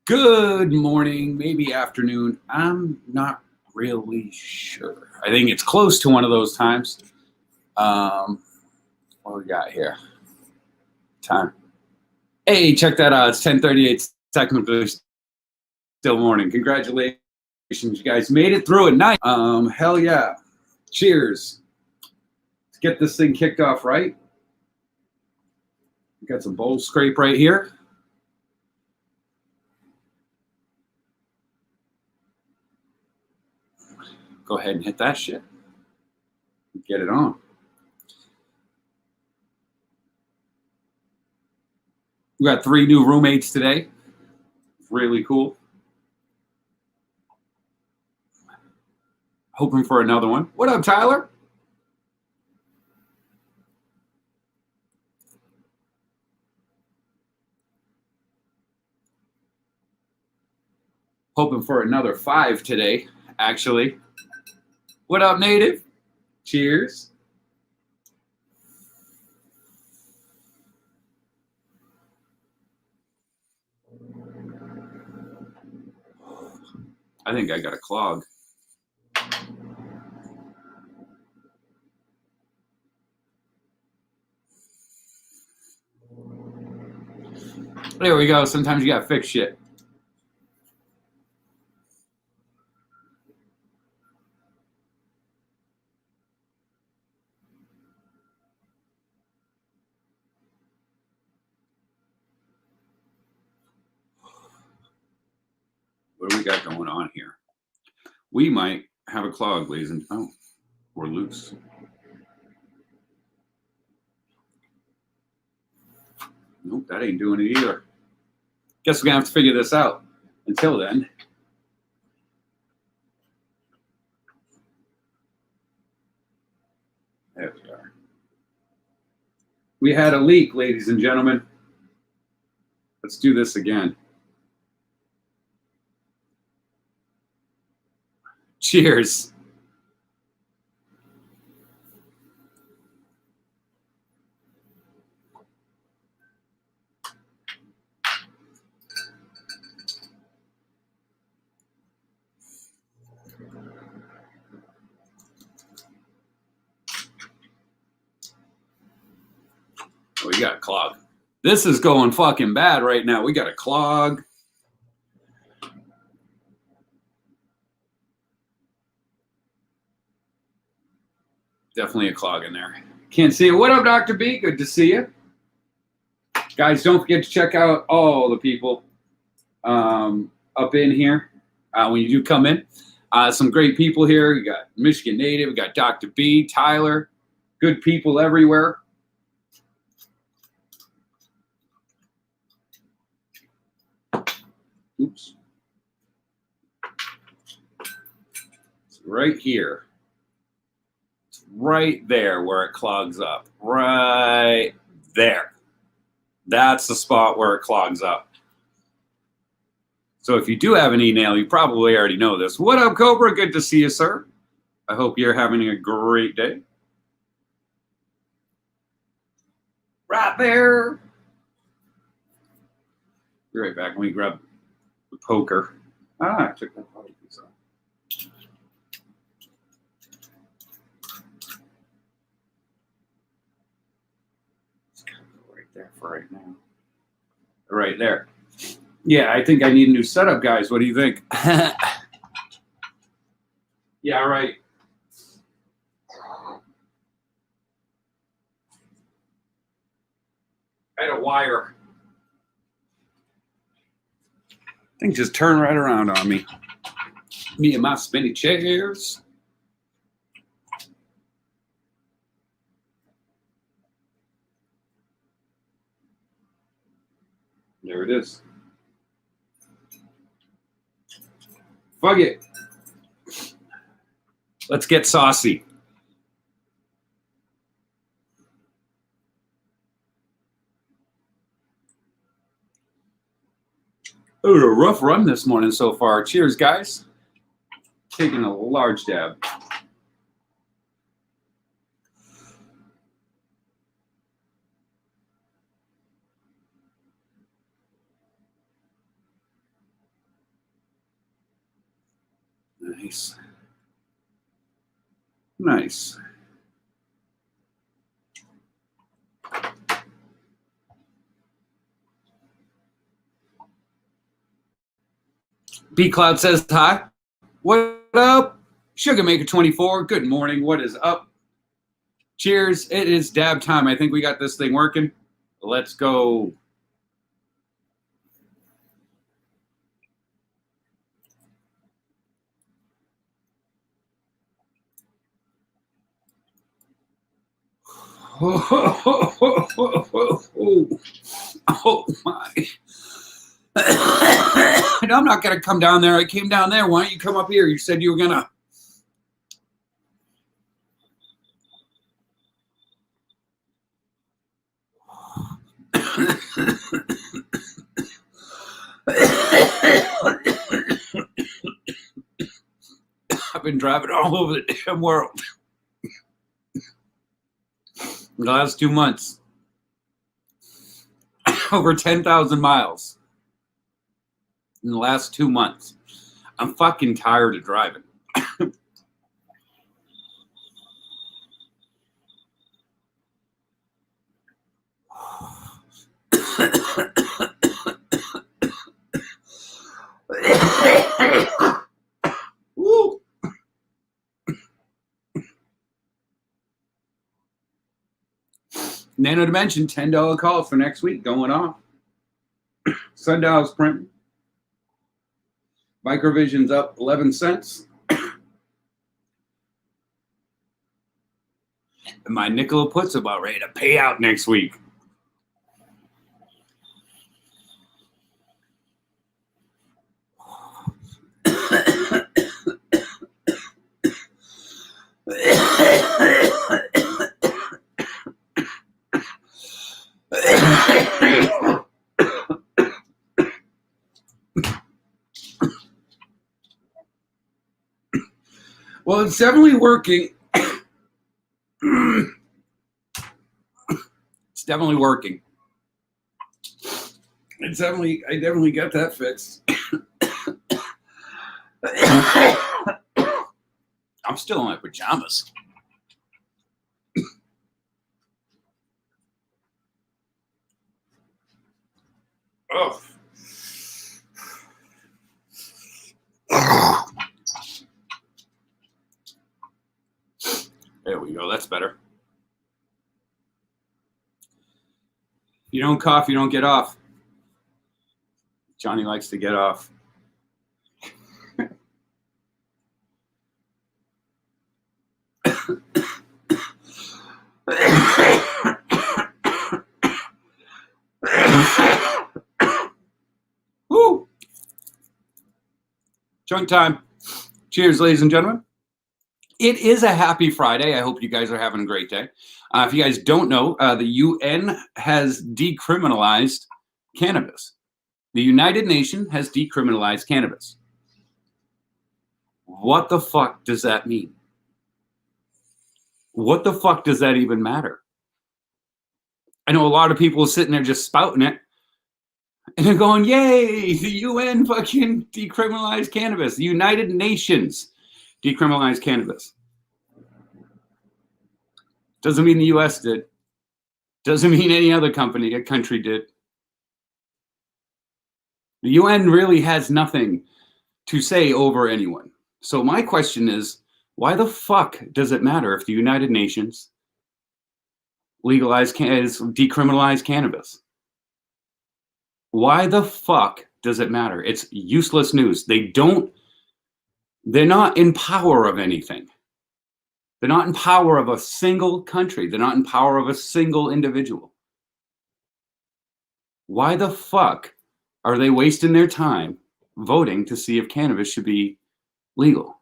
Good morning, maybe afternoon. I'm not really sure. I think it's close to one of those times. What we got here? Time. Hey, check that out. It's 10:38. Technically still morning. Congratulations, you guys made it through at night. Hell yeah. Cheers. Let's get this thing kicked off right. Got some bowl scrape right here. Go ahead and hit that shit. Get it on. We got 3 new roommates today. Really cool. Hoping for another one. What up, Tyler? Hoping for another 5 today, actually. What up, Native? Cheers. I think I got a clog. There we go. Sometimes you gotta fix shit. What do we got going on here? We might have a clog, ladies and oh, we're loose. Nope, that ain't doing it either. Guess we're gonna have to figure this out. Until then. There we are. We had a leak, ladies and gentlemen. Let's do this again. Cheers. We got a clog. This is going fucking bad right now. We got a clog. Definitely a clog in there. Can't see it. What up, Dr. B? Good to see you. Guys, don't forget to check out all the people up in here when you do come in. Some great people here. You got Michigan Native. We got Dr. B, Tyler. Good people everywhere. Oops. It's right here. It's right there where it clogs up. Right there. That's the spot where it clogs up. So if you do have an email, you probably already know this. What up, Cobra? Good to see you, sir. I hope you're having a great day. Right there. Be right back. Let me grab the poker. I took that part piece off. It's kind of right there for right now. Right there. Yeah, I think I need a new setup, guys. What do you think? Yeah, right. I had a wire. Things just turn right around on me. Me and my spinny chairs. There it is. Fuck it. Let's get saucy. It was a rough run this morning so far. Cheers, guys. Taking a large dab. Nice. Nice. B Cloud says hi. What up? Sugar Maker 24. Good morning. What is up? Cheers. It is dab time. I think we got this thing working. Let's go. Oh my. No, I'm not going to come down there. I came down there. Why don't you come up here? You said you were going to. I've been driving all over the damn world. The last 2 months. Over 10,000 miles. In the last 2 months. I'm fucking tired of driving. Woo. Nano Dimension, $10 call for next week going off. Sundial's printing. Microvision's up 11 cents. And my nickel put's about ready to pay out next week. Well, it's definitely working. It's definitely working. I definitely got that fixed. I'm still in my pajamas. Oh. There we go. That's better. You don't cough, you don't get off. Johnny likes to get off. Woo! Junk time. Cheers, ladies and gentlemen. It is a happy Friday. I hope you guys are having a great day. If you guys don't know, the UN has decriminalized cannabis. The United Nations has decriminalized cannabis. What the fuck does that mean? What the fuck does that even matter? I know a lot of people sitting there just spouting it. And they're going, yay, the UN fucking decriminalized cannabis. The United Nations decriminalized cannabis. Doesn't mean the US did. Doesn't mean any other country did. The UN really has nothing to say over anyone. So my question is, why the fuck does it matter if the United Nations decriminalized cannabis? Why the fuck does it matter? It's useless news. They're not in power of anything. They're not in power of a single country. They're not in power of a single individual. Why the fuck are they wasting their time voting to see if cannabis should be legal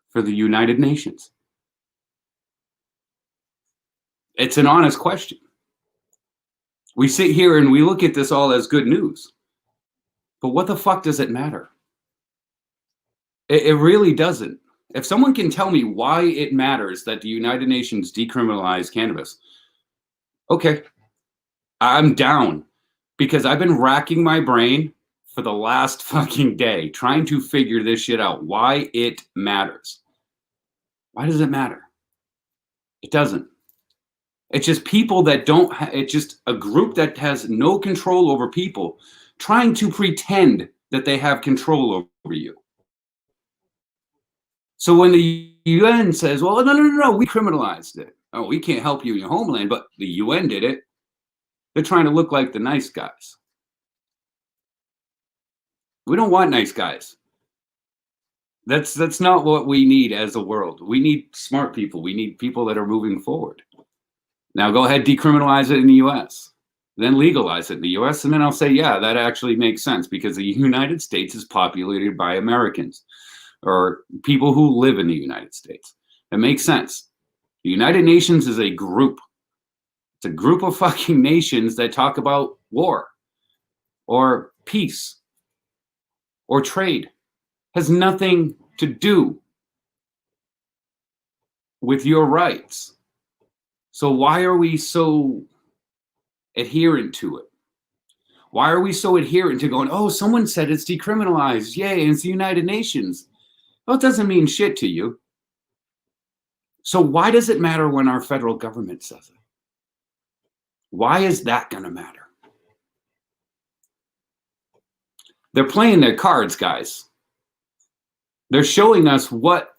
for the United Nations? It's an honest question. We sit here and we look at this all as good news. But what the fuck does it matter? It really doesn't. If someone can tell me why it matters that the United Nations decriminalize cannabis, okay, I'm down. Because I've been racking my brain for the last fucking day trying to figure this shit out. Why it matters. Why does it matter? It doesn't. It's just people that don't, it's just a group that has no control over people trying to pretend that they have control over you. So when the UN says, well, no, we criminalized it. Oh, we can't help you in your homeland, but the UN did it. They're trying to look like the nice guys. We don't want nice guys. That's not what we need as a world. We need smart people. We need people that are moving forward. Now go ahead, decriminalize it in the US, then legalize it in the US, and then I'll say, yeah, that actually makes sense because the United States is populated by Americans or people who live in the United States. It makes sense. The United Nations is a group. It's a group of fucking nations that talk about war or peace or trade. Has nothing to do with your rights. So why are we so adherent to it? Why are we so adherent to going, oh, someone said it's decriminalized. Yay, and it's the United Nations. Well, it doesn't mean shit to you. So why does it matter when our federal government says it? Why is that going to matter? They're playing their cards, guys. They're showing us what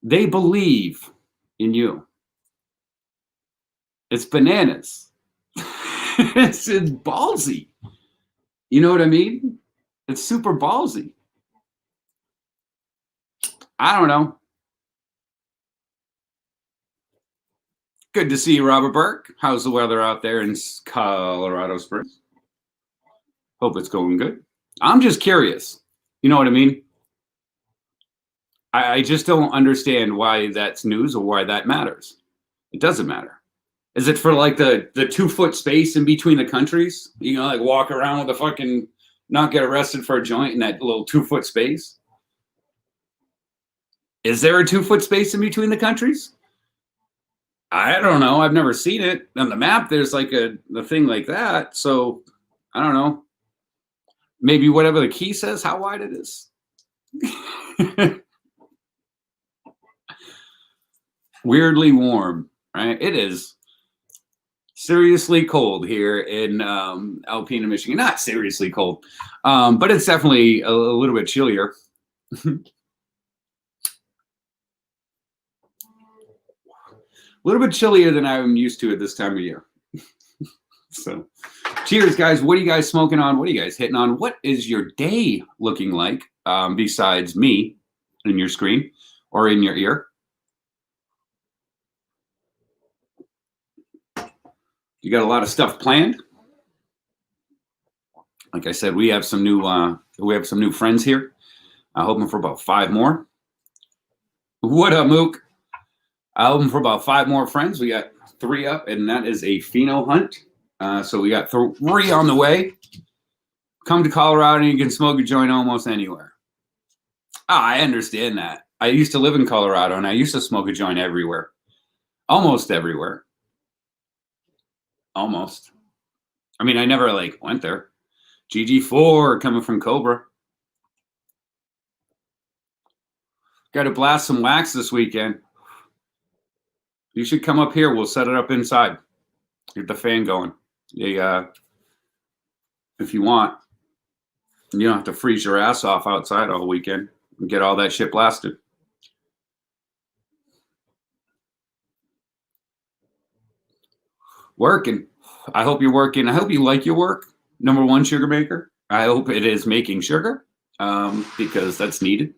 they believe in you. It's bananas. It's ballsy. You know what I mean? It's super ballsy. I don't know. Good to see you, Robert Burke. How's the weather out there in Colorado Springs? Hope it's going good. I'm just curious. You know what I mean? I just don't understand why that's news or why that matters. It doesn't matter. Is it for like the 2-foot space in between the countries? You know, like walk around with a fucking, not get arrested for a joint in that little 2-foot space? Is there a 2-foot space in between the countries? I don't know. I've never seen it. On the map, there's like a thing like that. So I don't know. Maybe whatever the key says, how wide it is. Weirdly warm, right? It is seriously cold here in Alpena, Michigan. Not seriously cold, but it's definitely a little bit chillier. A little bit chillier than I'm used to at this time of year. So cheers, guys. What are you guys smoking on? What are you guys hitting on? What is your day looking like besides me in your screen or in your ear? You got a lot of stuff planned. Like I said, we have some new friends here. I'm hoping for about 5 more. What up, Mook? I'm hoping for about 5 more friends. We got 3 up, and that is a pheno hunt. So we got 3 on the way. Come to Colorado, and you can smoke a joint almost anywhere. I understand that. I used to live in Colorado, and I used to smoke a joint everywhere. Almost everywhere. Almost. I mean, I never like went there. GG4 coming from Cobra. Got to blast some wax this weekend. You should come up here. We'll set it up inside. Get the fan going. If you want. You don't have to freeze your ass off outside all weekend and get all that shit blasted. Working. I hope you're working. I hope you like your work. Number 1 sugar maker. I hope it is making sugar because that's needed.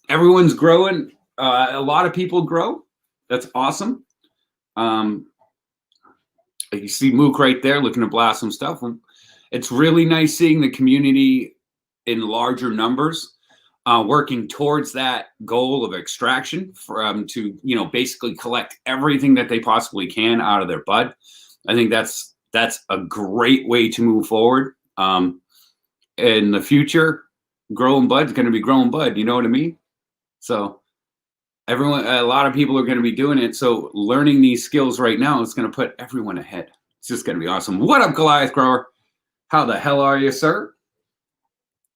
Everyone's growing. A lot of people grow. That's awesome. You see Mook right there looking to blast some stuff. It's really nice seeing the community in larger numbers working towards that goal of extraction to, you know, basically collect everything that they possibly can out of their bud. I think that's a great way to move forward. In the future, growing bud is going to be growing bud. You know what I mean? So a lot of people are going to be doing it. So learning these skills right now is going to put everyone ahead. It's just going to be awesome. What up, Goliath Grower? How the hell are you, sir?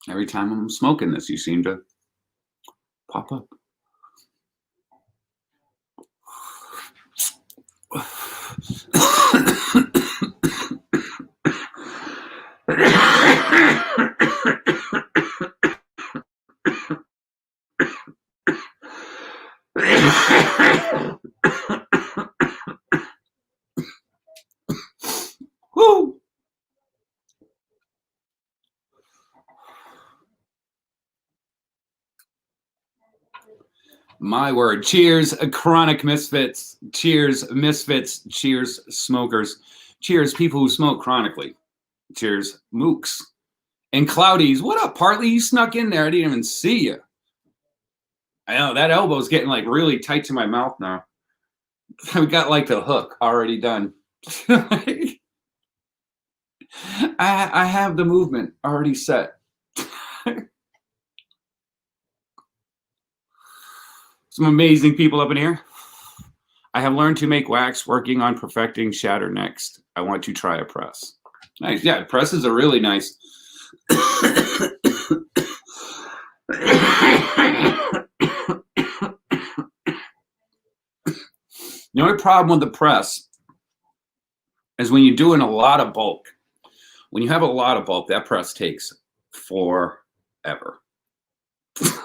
Every time I'm smoking this, you seem to pop up. Woo! My word. Cheers, chronic misfits. Cheers, misfits. Cheers, smokers. Cheers, people who smoke chronically. Cheers, mooks. And Cloudies. What up, Partly? You snuck in there. I didn't even see you. I know that elbow's getting like really tight to my mouth now. I've got like the hook already done. I have the movement already set. Some amazing people up in here. I have learned to make wax, working on perfecting shatter next. I want to try a press. Nice. Yeah, presses are really nice. The only problem with the press is when you're doing a lot of bulk. When you have a lot of bulk, that press takes forever.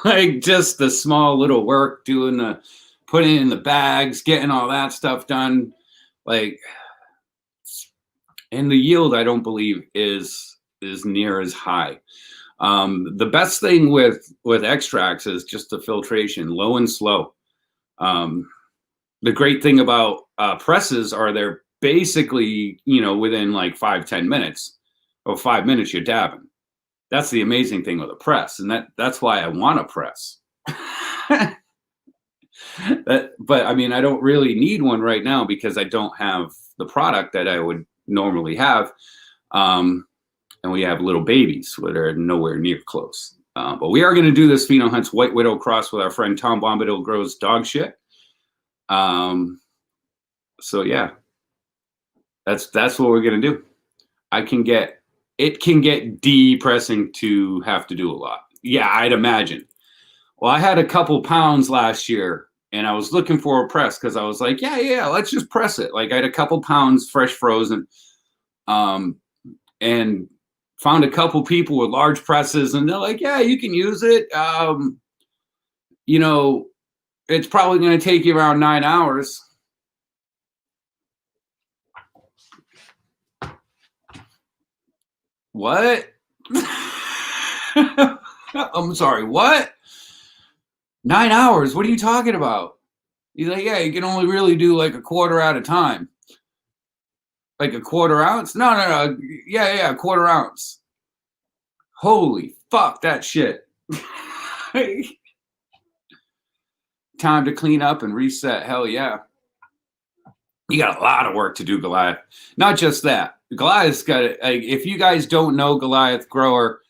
Like just the small little work, doing the putting in the bags, getting all that stuff done, like, and the yield I don't believe is near as high. The best thing with extracts is just the filtration, low and slow. The great thing about presses are they're basically, within like 5-10 minutes or 5 minutes you're dabbing. That's the amazing thing with a press, and that's why I want a press. But I mean, I don't really need one right now because I don't have the product that I would normally have, and we have little babies that are nowhere near close. But we are going to do this Pheno Hunts White Widow cross with our friend Tom Bombadil Grows Dog Shit. So yeah, that's what we're going to do. It can get depressing to have to do a lot. Yeah, I'd imagine. Well, I had a couple pounds last year and I was looking for a press because I was like, yeah, let's just press it. Like I had a couple pounds fresh frozen, and found a couple people with large presses and they're like, yeah, you can use it. It's probably going to take you around 9 hours. What? I'm sorry, what? 9 hours? What are you talking about? He's like, yeah, you can only really do like a quarter at a time. Like a quarter ounce? No. Yeah, a quarter ounce. Holy fuck, that shit. Time to clean up and reset. Hell yeah. You got a lot of work to do, Goliath. Not just that. Goliath's got it. Like, if you guys don't know Goliath Grower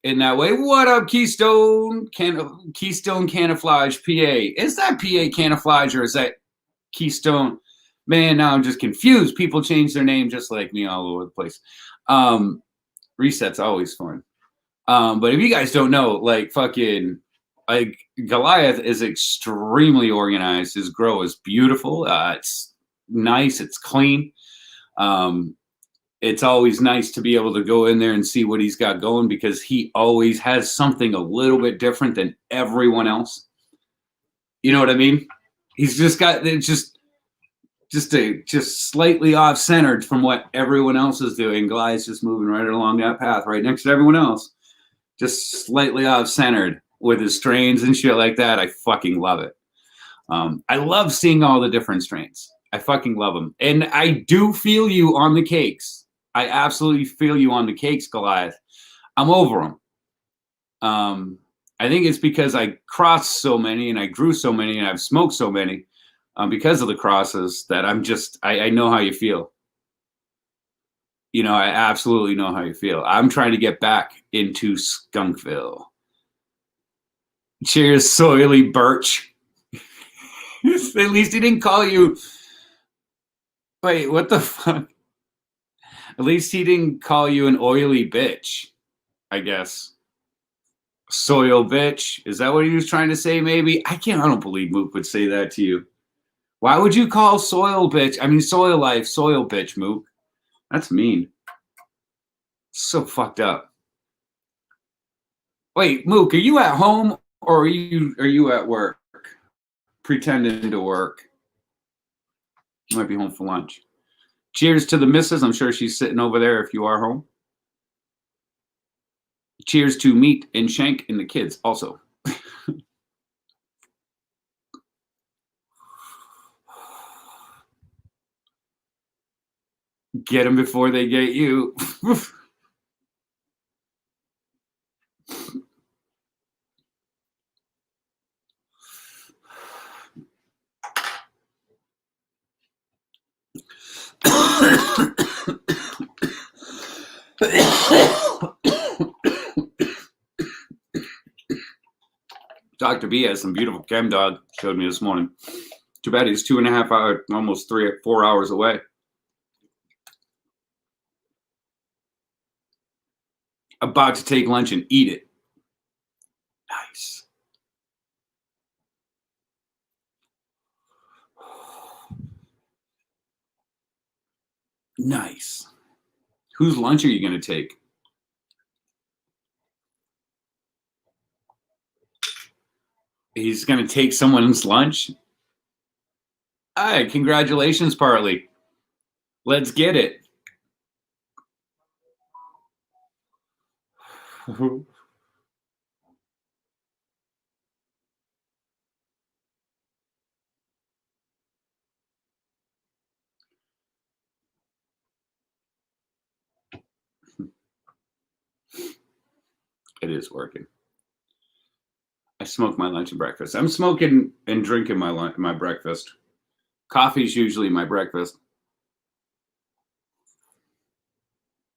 in that way, what up, Keystone Camouflage PA? Is that PA Camouflage or is that Keystone? Man, now I'm just confused. People change their name just like me all over the place. Reset's always fun. But if you guys don't know, like Goliath is extremely organized. His grow is beautiful. It's nice. It's clean. It's always nice to be able to go in there and see what he's got going because he always has something a little bit different than everyone else. You know what I mean? He's just got just slightly off centered from what everyone else is doing. Goliath's just moving right along that path, right next to everyone else, just slightly off centered with his strains and shit like that. I fucking love it. I love seeing all the different strains. I fucking love them. And I do feel you on the cakes. I absolutely feel you on the cakes, Goliath. I'm over them. I think it's because I crossed so many and I grew so many and I've smoked so many because of the crosses that I know how you feel. I absolutely know how you feel. I'm trying to get back into Skunkville. Cheers, Soily Birch. At least he didn't call you. Wait, what the fuck? At least he didn't call you an oily bitch, I guess. Soil bitch. Is that what he was trying to say, maybe? I don't believe Mook would say that to you. Why would you call soil bitch? I mean, soil life, soil bitch, Mook. That's mean. So fucked up. Wait, Mook, are you at home or are you at work? Pretending to work. You might be home for lunch. Cheers to the missus. I'm sure she's sitting over there if you are home. Cheers to Meat and Shank and the kids also. Get them before they get you. Dr. B has some beautiful chem dog, showed me this morning. Too bad he's 2.5 hours, almost 3 or 4 hours away. About to take lunch and eat it. Nice. Nice. Whose lunch are you going to take? He's going to take someone's lunch? All right, congratulations, Partly. Let's get it. It is working. I smoke my lunch and breakfast. I'm smoking and drinking my breakfast. Coffee's usually my breakfast.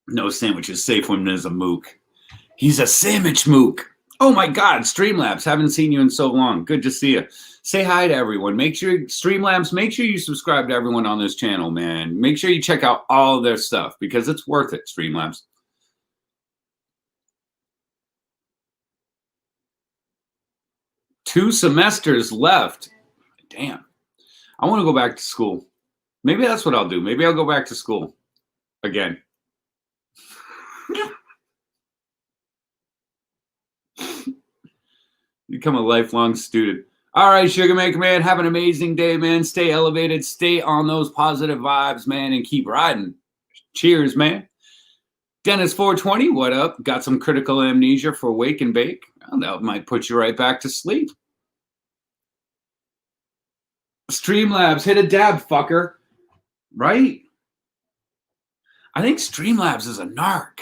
No sandwiches safe when there's a Mook. He's a sandwich Mook. Oh my God, Streamlabs. Haven't seen you in so long. Good to see you. Say hi to everyone. Make sure, Streamlabs, make sure you subscribe to everyone on this channel, man. Make sure you check out all of their stuff because it's worth it, Streamlabs. Two semesters left. Damn. I want to go back to school. Maybe that's what I'll do. Maybe I'll go back to school again. Become a lifelong student. All right, Sugar Maker Man, have an amazing day, man. Stay elevated, stay on those positive vibes, man, and keep riding. Cheers, man. Dennis 420, what up? Got some critical amnesia for wake and bake? Well, that might put you right back to sleep. Streamlabs, hit a dab, fucker. Right? I think Streamlabs is a narc.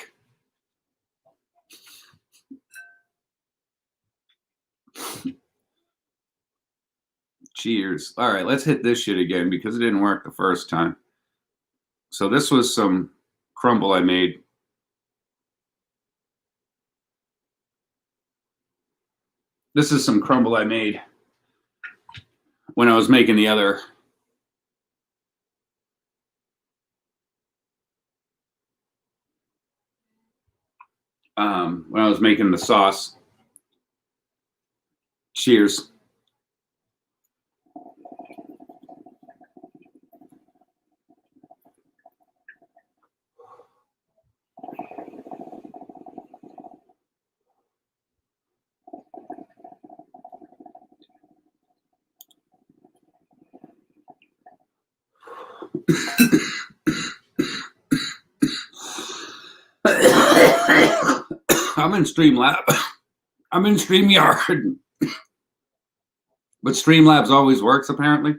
Cheers. All right, let's hit this shit again because it didn't work the first time. So this was some crumble I made. This is some crumble I made when I was making the other. When I was making the sauce. Cheers. I'm in Streamlab. I'm in StreamYard. But Streamlabs always works, apparently.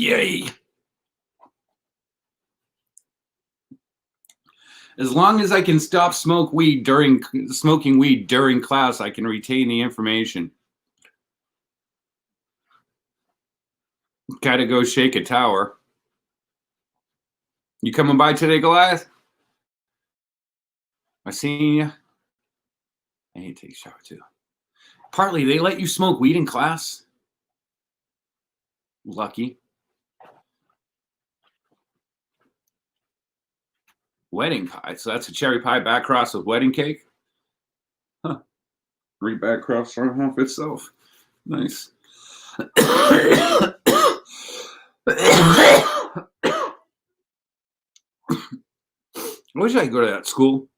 Yay. As long as I can stop smoking weed during class, I can retain the information. Gotta go shake a tower. You coming by today, Goliath? I seen you. I need to take a shower too. Partly, they let you smoke weed in class. Lucky. Wedding pie. So that's a cherry pie back cross with wedding cake. Huh. Right back cross off itself. Nice. I wish I could go to that school.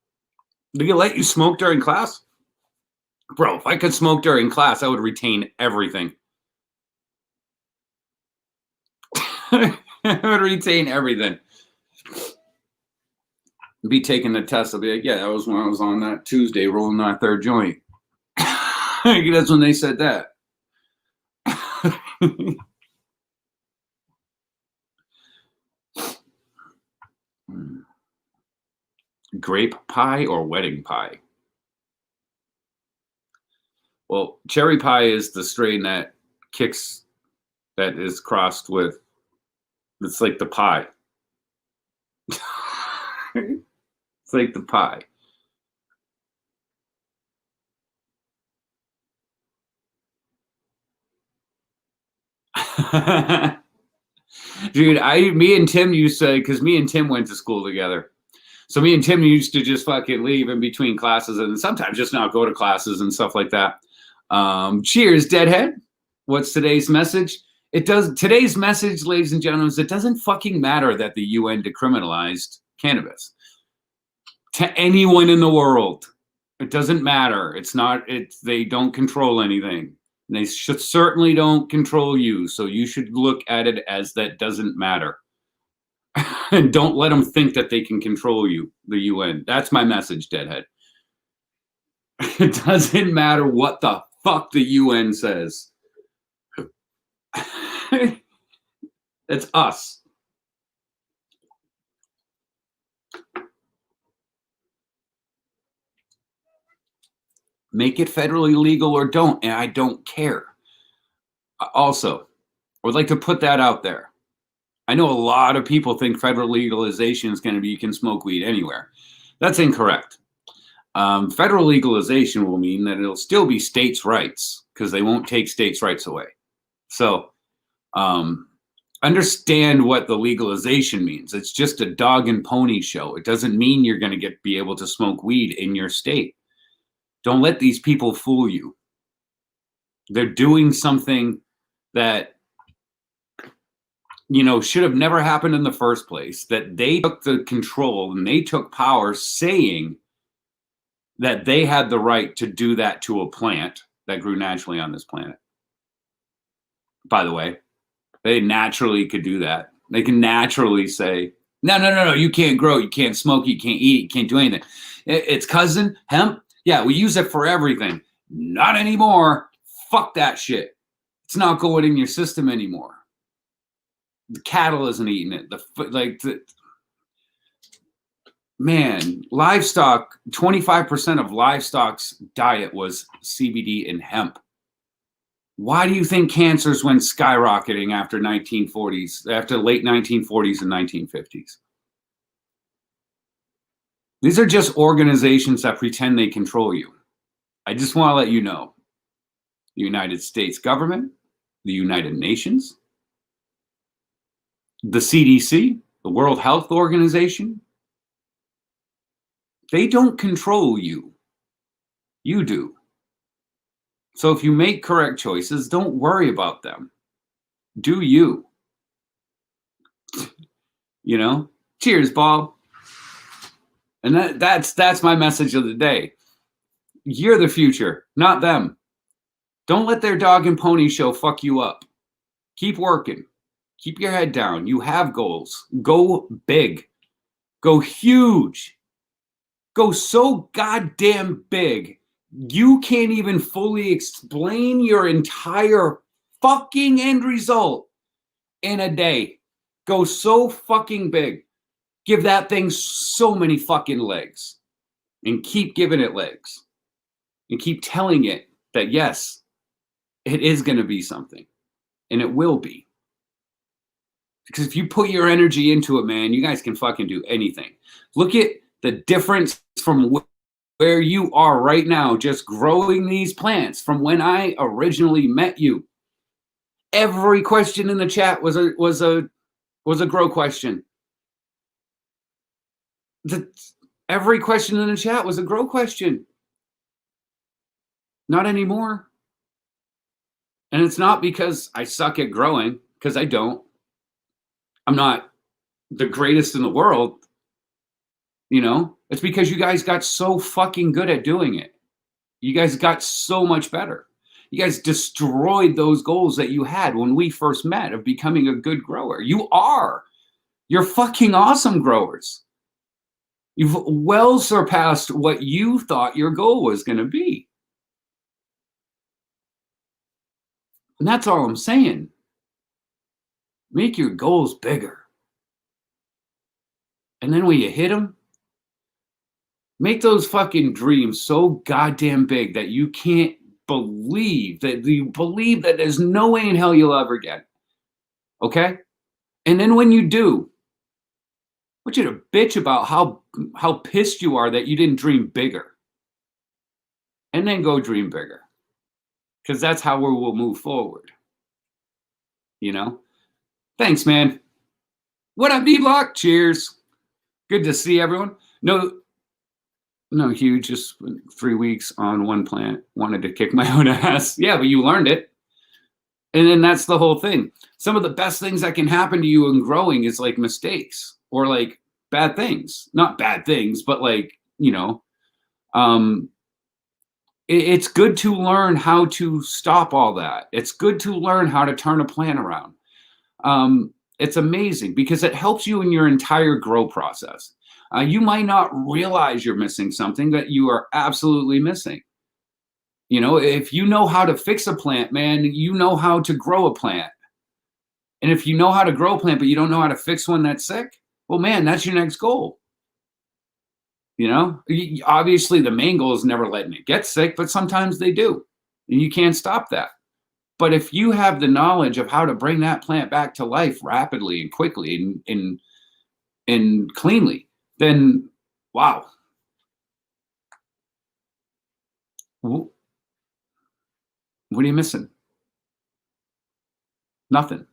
Do they let you smoke during class? Bro, if I could smoke during class, I would retain everything. I would retain everything. Be taking the test. I'll be like, yeah, that was when I was on that Tuesday rolling that third joint. That's when they said that. Grape pie or wedding pie? Well, cherry pie is the strain that is crossed with, it's like the pie. It's like the pie. Dude, me and Tim used to, because me and Tim went to school together. So me and Tim used to just fucking leave in between classes and sometimes just not go to classes and stuff like that. Cheers, Deadhead. What's today's message? Today's message, ladies and gentlemen, is it doesn't fucking matter that the UN decriminalized cannabis. To anyone in the world, it doesn't matter. They don't control anything. They certainly don't control you. So you should look at it as that doesn't matter. And don't let them think that they can control you, the UN. That's my message, Deadhead. It doesn't matter what the fuck the UN says. It's us. Make it federally legal or don't, and I don't care. Also, I would like to put that out there. I know a lot of people think federal legalization is going to be you can smoke weed anywhere. That's incorrect. Federal legalization will mean that it'll still be states' rights because they won't take states' rights away. So understand what the legalization means. It's just a dog and pony show. It doesn't mean you're going to be able to smoke weed in your state. Don't let these people fool you. They're doing something that, should have never happened in the first place, that they took the control and they took power saying that they had the right to do that to a plant that grew naturally on this planet. By the way, they naturally could do that. They can naturally say, no, you can't grow, you can't smoke, you can't eat, you can't do anything. It's cousin, hemp. Yeah, we use it for everything. Not anymore. Fuck that shit. It's not going in your system anymore. The cattle isn't eating it. Man, livestock, 25% of livestock's diet was CBD and hemp. Why do you think cancers went skyrocketing after late 1940s and 1950s? These are just organizations that pretend they control you. I just want to let you know. The United States government, the United Nations, the CDC, the World Health Organization, they don't control you. You do. So if you make correct choices, don't worry about them. Do you. Cheers, Bob. And that's my message of the day. You're the future, not them. Don't let their dog and pony show fuck you up. Keep working. Keep your head down. You have goals. Go big. Go huge. Go so goddamn big, you can't even fully explain your entire fucking end result. in a day. Go so fucking big. Give that thing so many fucking legs. And keep giving it legs. And keep telling it that, yes, it is going to be something. And it will be. Because if you put your energy into it, man, you guys can fucking do anything. Look at the difference from where you are right now, just growing these plants from when I originally met you. Every question in the chat was a grow question. Every question in the chat was a grow question. Not anymore. And it's not because I suck at growing, because I don't. I'm not the greatest in the world. You know, it's because you guys got so fucking good at doing it. You guys got so much better. You guys destroyed those goals that you had when we first met of becoming a good grower. You're fucking awesome growers. You've well surpassed what you thought your goal was going to be. And that's all I'm saying. Make your goals bigger. And then when you hit them, make those fucking dreams so goddamn big that you can't believe that there's no way in hell you'll ever get. Okay? And then when you do, I want you to bitch about how pissed you are that you didn't dream bigger. And then go dream bigger. Because that's how we will move forward. You know? Thanks, man. What up, D-Block? Cheers. Good to see everyone. No, Hugh, just 3 weeks on one plant. Wanted to kick my own ass. Yeah, but you learned it. And then that's the whole thing. Some of the best things that can happen to you in growing is like mistakes or like bad things. Not bad things, but like, you know, it's good to learn how to stop all that. It's good to learn how to turn a plant around. It's amazing because it helps you in your entire grow process. You might not realize you're missing something that you are absolutely missing. You know, if you know how to fix a plant, man, you know how to grow a plant. And if you know how to grow a plant, but you don't know how to fix one that's sick, well, man, that's your next goal. You know, obviously the main goal is never letting it get sick, but sometimes they do. And you can't stop that. But if you have the knowledge of how to bring that plant back to life rapidly and quickly and cleanly, then wow. What are you missing? Nothing.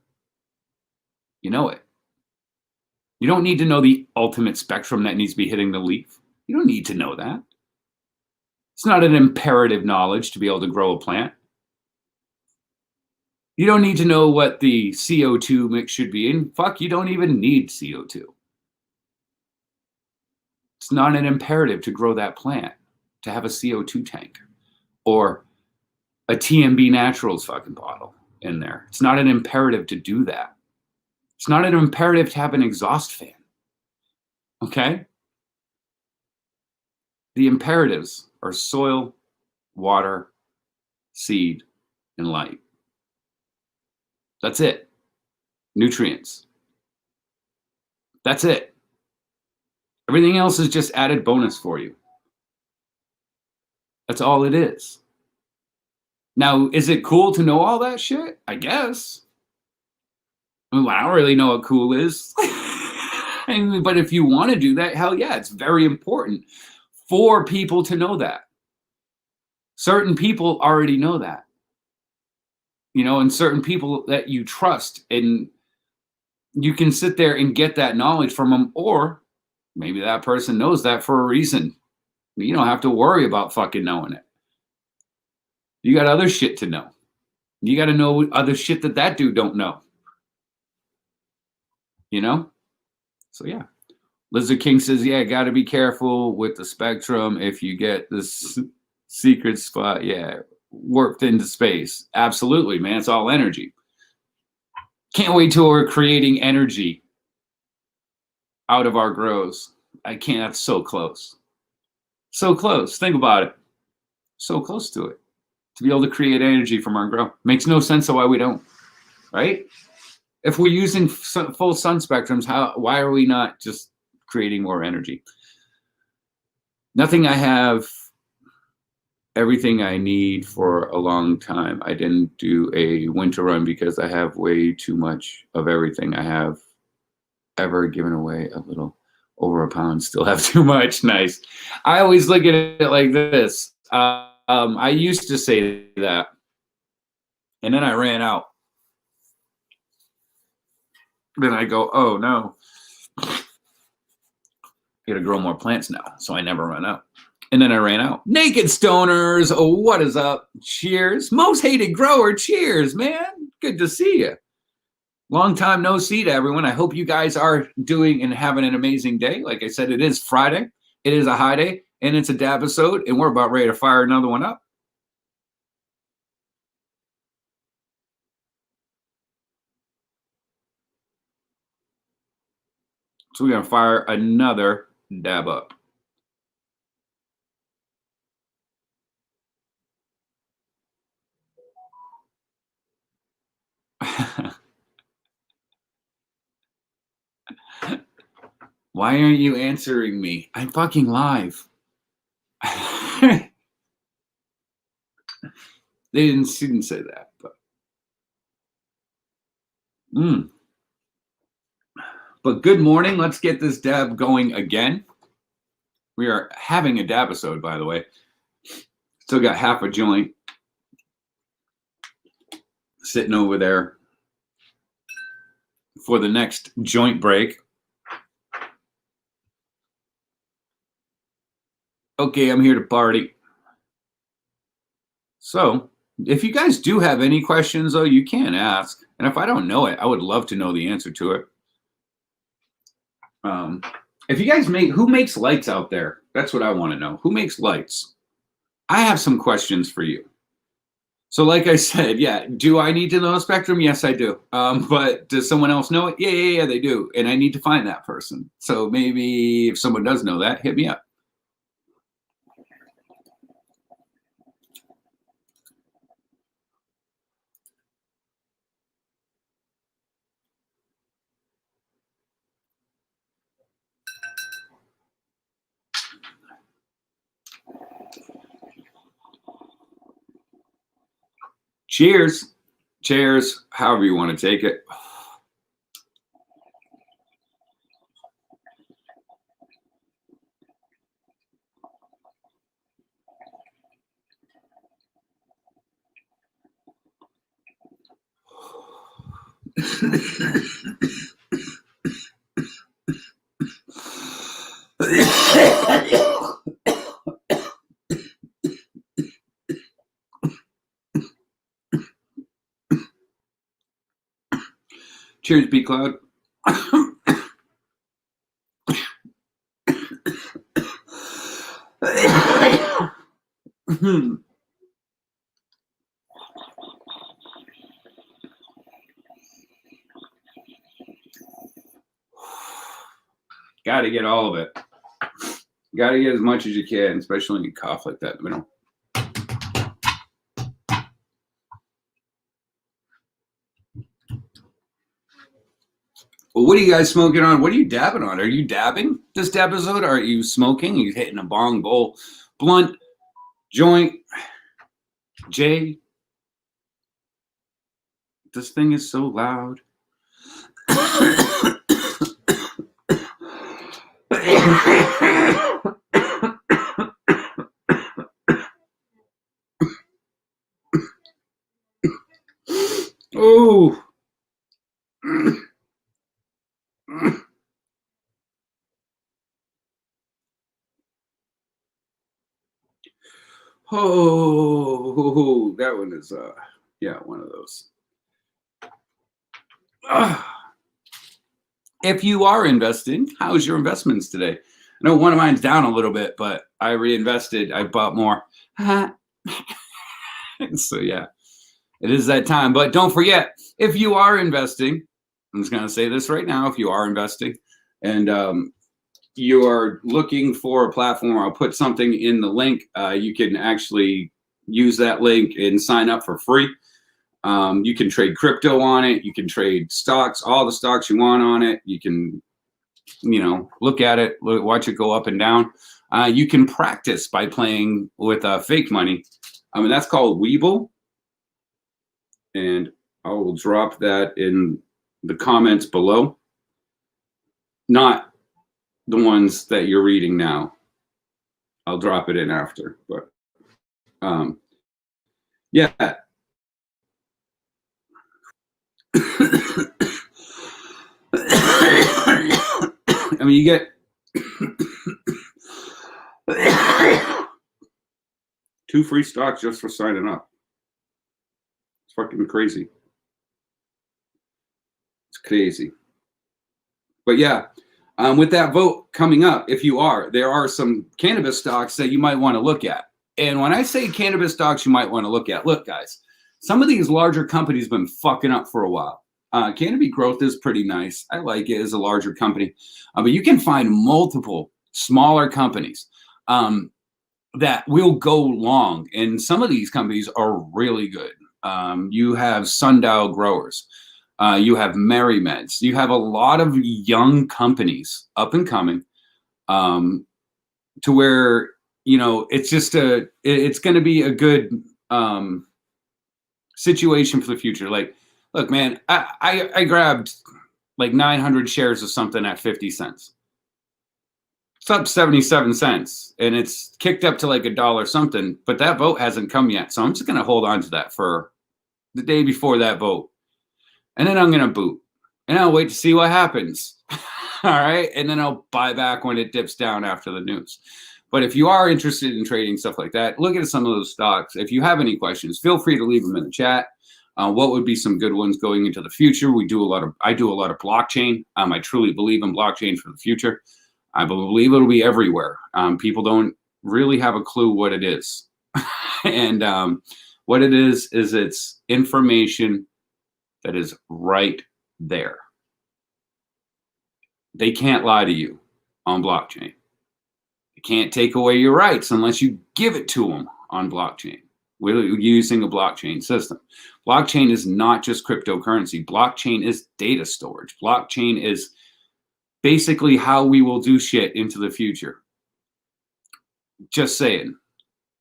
You know it. You don't need to know the ultimate spectrum that needs to be hitting the leaf. You don't need to know that. It's not an imperative knowledge to be able to grow a plant. You don't need to know what the CO2 mix should be in. Fuck, you don't even need CO2. It's not an imperative to grow that plant to have a CO2 tank or a TMB Naturals fucking bottle in there. It's not an imperative to do that. It's not an imperative to have an exhaust fan. Okay? The imperatives are soil, water, seed, and light. That's it. Nutrients. That's it. Everything else is just added bonus for you. That's all it is. Now, is it cool to know all that shit? I guess. I mean, I don't really know what cool is. But if you want to do that, hell yeah, it's very important for people to know that. Certain people already know that. You know, and certain people that you trust, and you can sit there and get that knowledge from them, or maybe that person knows that for a reason. You don't have to worry about fucking knowing it. You got other shit to know. You got to know other shit that dude don't know. You know? So yeah. Lizard King says, yeah, got to be careful with the spectrum. If you get this secret spot, yeah, warped into space. Absolutely, man. It's all energy. Can't wait till we're creating energy out of our grows. I can't. That's so close. So close. Think about it. So close to it. To be able to create energy from our grow. Makes no sense why we don't. Right? If we're using full sun spectrums, why are we not just creating more energy? Nothing I have everything I need for a long time. I didn't do a winter run because I have way too much of everything. I have ever given away a little over a pound, still have too much. Nice. I always look at it like this. I used to say that, and then I ran out. Then I go, oh no, I gotta grow more plants now, so I never run out. And then I ran out. Naked Stoners, oh, what is up? Cheers. Most hated grower, cheers, man. Good to see you. Long time no see to everyone. I hope you guys are doing and having an amazing day. Like I said, it is Friday. It is a high day, and it's a Dabasode, and we're about ready to fire another one up. So we're going to fire another dab up. Why aren't you answering me? I'm fucking live. They didn't say that, but But good morning. Let's get this dab going again. We are having a Dabasode, by the way. Still got half a joint sitting over there for the next joint break. Okay, I'm here to party. So if you guys do have any questions, though, you can ask. And if I don't know it, I would love to know the answer to it. If you guys who makes lights out there? That's what I want to know. Who makes lights? I have some questions for you. So like I said, yeah, do I need to know the spectrum? Yes, I do. But does someone else know it? Yeah, they do. And I need to find that person. So maybe if someone does know that, hit me up. Cheers. Cheers, however you want to take it. Cheers, B Cloud. Got to get all of it. Got to get as much as you can, especially when you cough like that in the middle. Well, what are you guys smoking on? What are you dabbing on? Are you dabbing this Dabasode? Are you smoking? Are you hitting a bong, bowl, blunt, joint, J? This thing is so loud. Oh. Oh, that one is yeah, one of those. If you are investing, how's your investments today? I know one of mine's down a little bit, but I reinvested. I bought more. So yeah, it is that time. But don't forget, if you are investing, I'm just going to say this right now. If you are investing and you are looking for a platform, I'll put something in the link. You can actually use that link and sign up for free. You can trade crypto on it. You can trade stocks, all the stocks you want on it. You can, look at it, watch it go up and down. You can practice by playing with fake money. That's called Weeble. And I will drop that in the comments below. Not the ones that you're reading now. I'll drop it in after. But yeah. You get 2 free stocks just for signing up. It's fucking crazy. It's crazy. But yeah, with that vote coming up, there are some cannabis stocks that you might want to look at. And when I say cannabis stocks you might want to look at, look, guys, some of these larger companies have been fucking up for a while. Cannabis Growth is pretty nice. I like it as a larger company. But you can find multiple smaller companies that will go long. And some of these companies are really good. You have Sundial Growers. You have MaryMeds. You have a lot of young companies up and coming to where, it's just it's going to be a good situation for the future. Like, look, man, I grabbed like 900 shares of something at 50 cents. It's up 77 cents and it's kicked up to like $1 something, but that vote hasn't come yet. So I'm just going to hold on to that for the day before that vote. And then I'm going to boot and I'll wait to see what happens. All right. And then I'll buy back when it dips down after the news. But if you are interested in trading stuff like that, look at some of those stocks. If you have any questions, feel free to leave them in the chat. What would be some good ones going into the future? I do a lot of blockchain. I truly believe in blockchain for the future. I believe it'll be everywhere. People don't really have a clue what it is. And what it is it's information that is right there. They can't lie to you on blockchain. They can't take away your rights unless you give it to them on blockchain. We're using a blockchain system. Blockchain is not just cryptocurrency. Blockchain is data storage. Blockchain is basically how we will do shit into the future. Just saying.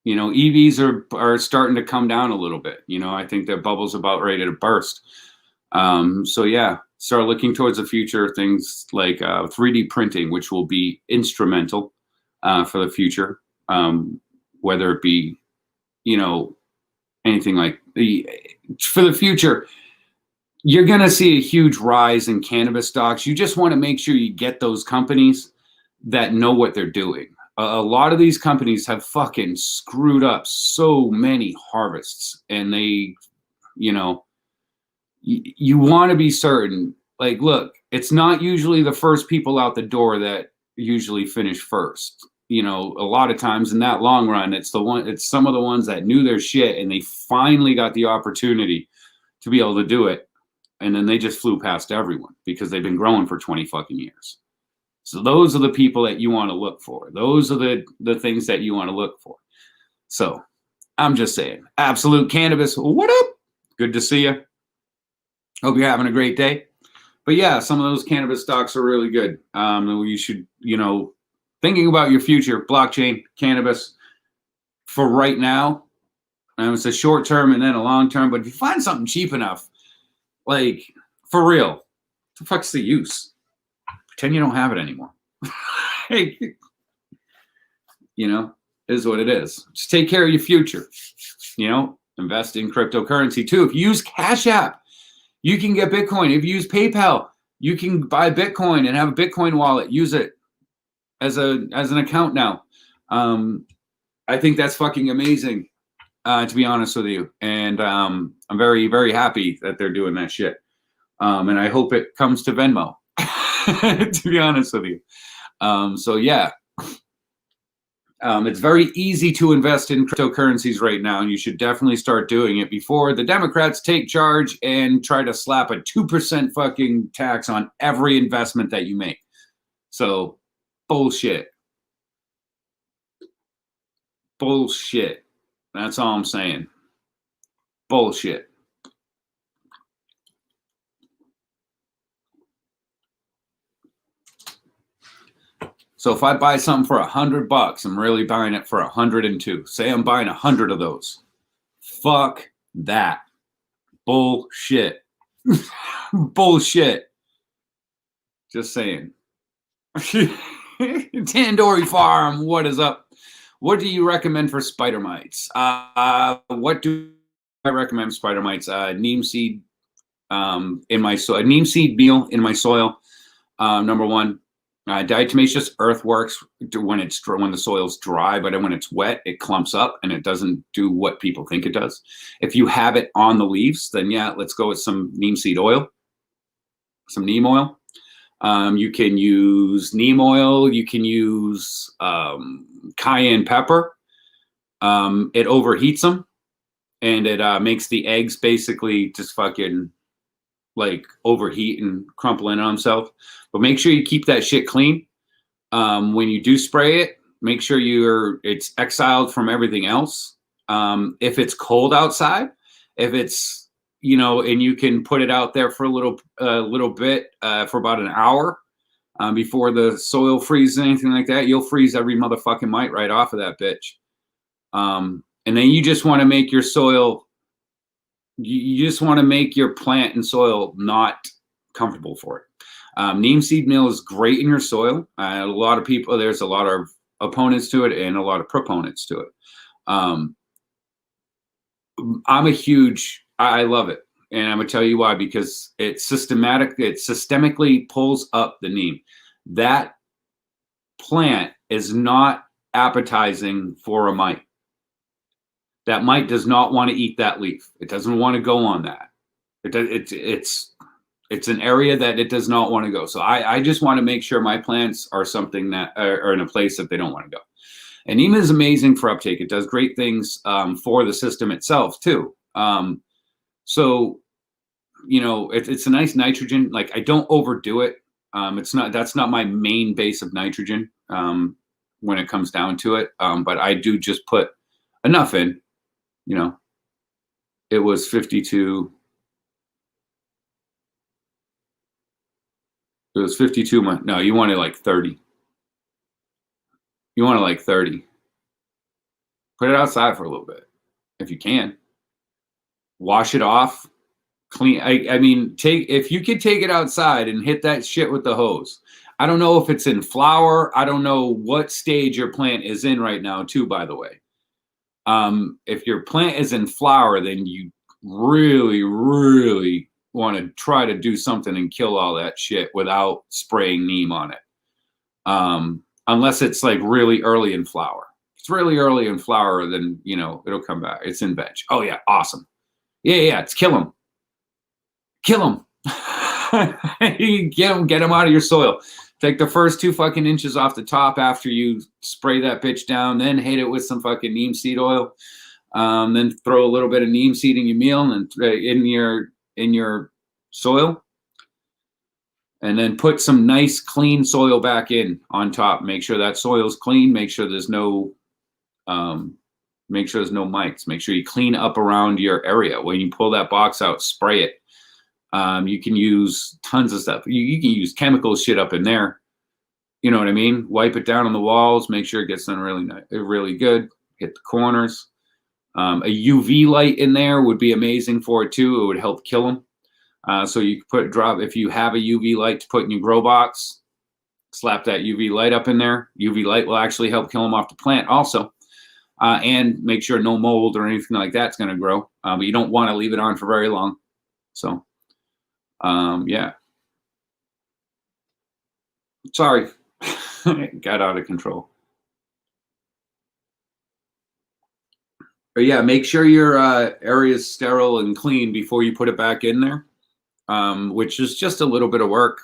EVs are starting to come down a little bit. I think that bubble's about ready to burst. So yeah, start looking towards the future. Things like 3D printing, which will be instrumental for the future. Whether it be, anything like for the future, you're going to see a huge rise in cannabis stocks. You just want to make sure you get those companies that know what they're doing. A lot of these companies have fucking screwed up so many harvests, and they, you want to be certain. Like, look, it's not usually the first people out the door that usually finish first. A lot of times in that long run, it's some of the ones that knew their shit and they finally got the opportunity to be able to do it. And then they just flew past everyone because they've been growing for 20 fucking years. So those are the people that you want to look for. Those are the things that you want to look for. So I'm just saying, Absolute Cannabis, what up? Good to see you. Hope you're having a great day. But yeah, some of those cannabis stocks are really good. You should, thinking about your future, blockchain, cannabis, for right now. It's a short term and then a long term. But if you find something cheap enough, like for real, what the fuck's the use? Pretend you don't have it anymore. Is what it is. Just take care of your future. Invest in cryptocurrency too. If you use Cash App, you can get Bitcoin. If you use PayPal, you can buy Bitcoin and have a Bitcoin wallet. Use it as an account now. I think that's fucking amazing, to be honest with you. And I'm very, very happy that they're doing that shit. And I hope it comes to Venmo, to be honest with you. So yeah, it's very easy to invest in cryptocurrencies right now, and you should definitely start doing it before the Democrats take charge and try to slap a 2% fucking tax on every investment that you make. So bullshit. Bullshit. That's all I'm saying. Bullshit. So if I buy something for $100, I'm really buying it for 102. Say I'm buying 100 of those. Fuck that. Bullshit. Bullshit. Just saying. Tandoori Farm, what is up? What do you recommend for spider mites? What do I recommend for spider mites? Neem seed in my soil. Neem seed meal in my soil. Number one. Diatomaceous earth works when the soil's dry, but when it's wet, it clumps up and it doesn't do what people think it does. If you have it on the leaves, then yeah, let's go with some neem seed oil, some neem oil. You can use neem oil. You can use cayenne pepper. It overheats them, and it makes the eggs basically just fucking like overheat and crumple in on themselves. But make sure you keep that shit clean. When you do spray it, make sure it's exiled from everything else. If it's cold outside, if it's, and you can put it out there for a little bit for about an hour before the soil freezes, anything like that, you'll freeze every motherfucking mite right off of that bitch. And then you just want to make your soil, you just want to make your plant and soil not comfortable for it. Neem seed meal is great in your soil. A lot of people, there's a lot of opponents to it and a lot of proponents to it. I love it. And I'm going to tell you why, because it systemically pulls up the neem. That plant is not appetizing for a mite. That mite does not want to eat that leaf. It doesn't want to go on that. It's an area that it does not want to go. So I just want to make sure my plants are something that are in a place that they don't want to go. And neem is amazing for uptake. It does great things for the system itself too. So, it's a nice nitrogen. Like, I don't overdo it. That's not my main base of nitrogen when it comes down to it. But I do just put enough in, it was 52. It was 52. No, you wanted like 30. You wanted like 30. Put it outside for a little bit if you can. Wash it off. Clean. I mean, if you could take it outside and hit that shit with the hose. I don't know if it's in flower. I don't know what stage your plant is in right now, too, by the way. If your plant is in flower, then you really, really want to try to do something and kill all that shit without spraying neem on it. Unless it's like really early in flower. If it's really early in flower, then, it'll come back. It's in veg. Oh, yeah. Awesome. Yeah. It's kill them. Kill them. Get them out of your soil. Take the first 2 fucking inches off the top after you spray that bitch down, then hit it with some fucking neem seed oil. Then throw a little bit of neem seed in your meal and in your soil. And then put some nice clean soil back in on top. Make sure that soil's clean. Make sure there's no mites. Make sure you clean up around your area. When you pull that box out, spray it. You can use tons of stuff. You can use chemical shit up in there. You know what I mean? Wipe it down on the walls. Make sure it gets done really good. Hit the corners. A UV light in there would be amazing for it too. It would help kill them. So you could if you have a UV light to put in your grow box, slap that UV light up in there. UV light will actually help kill them off the plant also. And make sure no mold or anything like that's going to grow. But you don't want to leave it on for very long. So, yeah. Sorry. Got out of control. But yeah, make sure your area is sterile and clean before you put it back in there, which is just a little bit of work.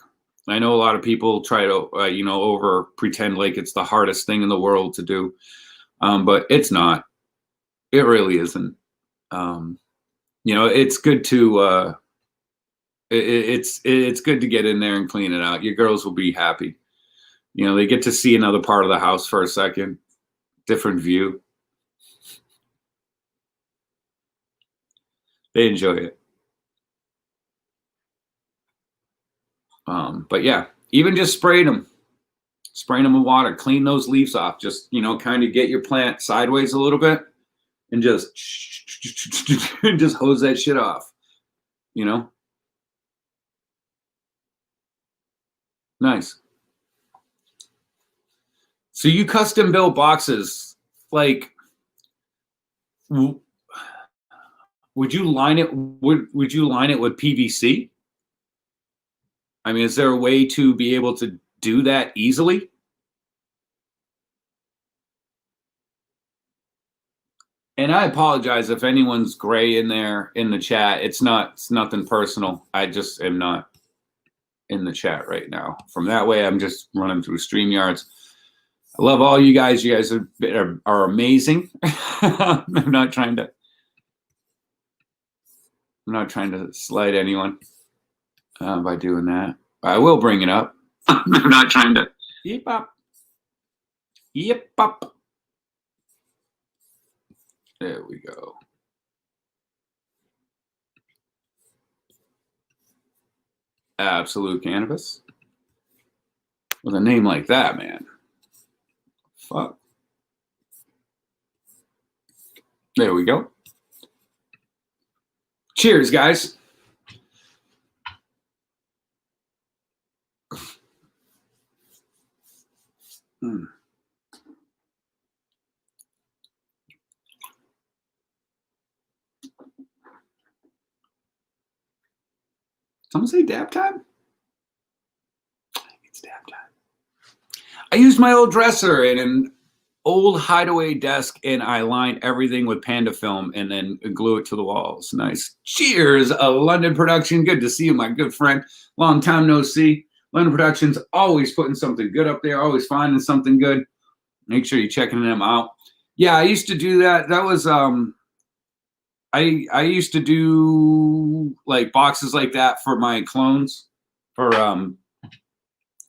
I know a lot of people try to, pretend like it's the hardest thing in the world to do, but it's not. It really isn't. It's good to it's good to get in there and clean it out. Your girls will be happy. They get to see another part of the house for a second, different view. They enjoy it. But yeah, even just spraying them. spraying them with water, clean those leaves off. Just, you know, kind of get your plant sideways a little bit and just hose that shit off, you know? Nice. So you custom build boxes, like, would you line it? Would you line it with PVC? I mean, is there a way to be able to do that easily? And I apologize if anyone's gray in there in the chat. It's nothing personal. I just am not in the chat right now. From that way, I'm just running through StreamYards. I love all you guys. You guys are amazing. I'm not trying to slight anyone by doing that. I will bring it up. I'm not trying to. Yep up. Yep up. There we go. Absolute Cannabis. With a name like that, man. Fuck. There we go. Cheers, guys. Someone say dab time? I think it's dab time. I used my old dresser and an old hideaway desk, and I lined everything with Panda film and then glue it to the walls. Nice. Cheers, a London production. Good to see you, my good friend. Long time no see. London Productions always putting something good up there, always finding something good. Make sure you're checking them out. Yeah, I used to do that. That was I used to do like boxes like that for my clones, for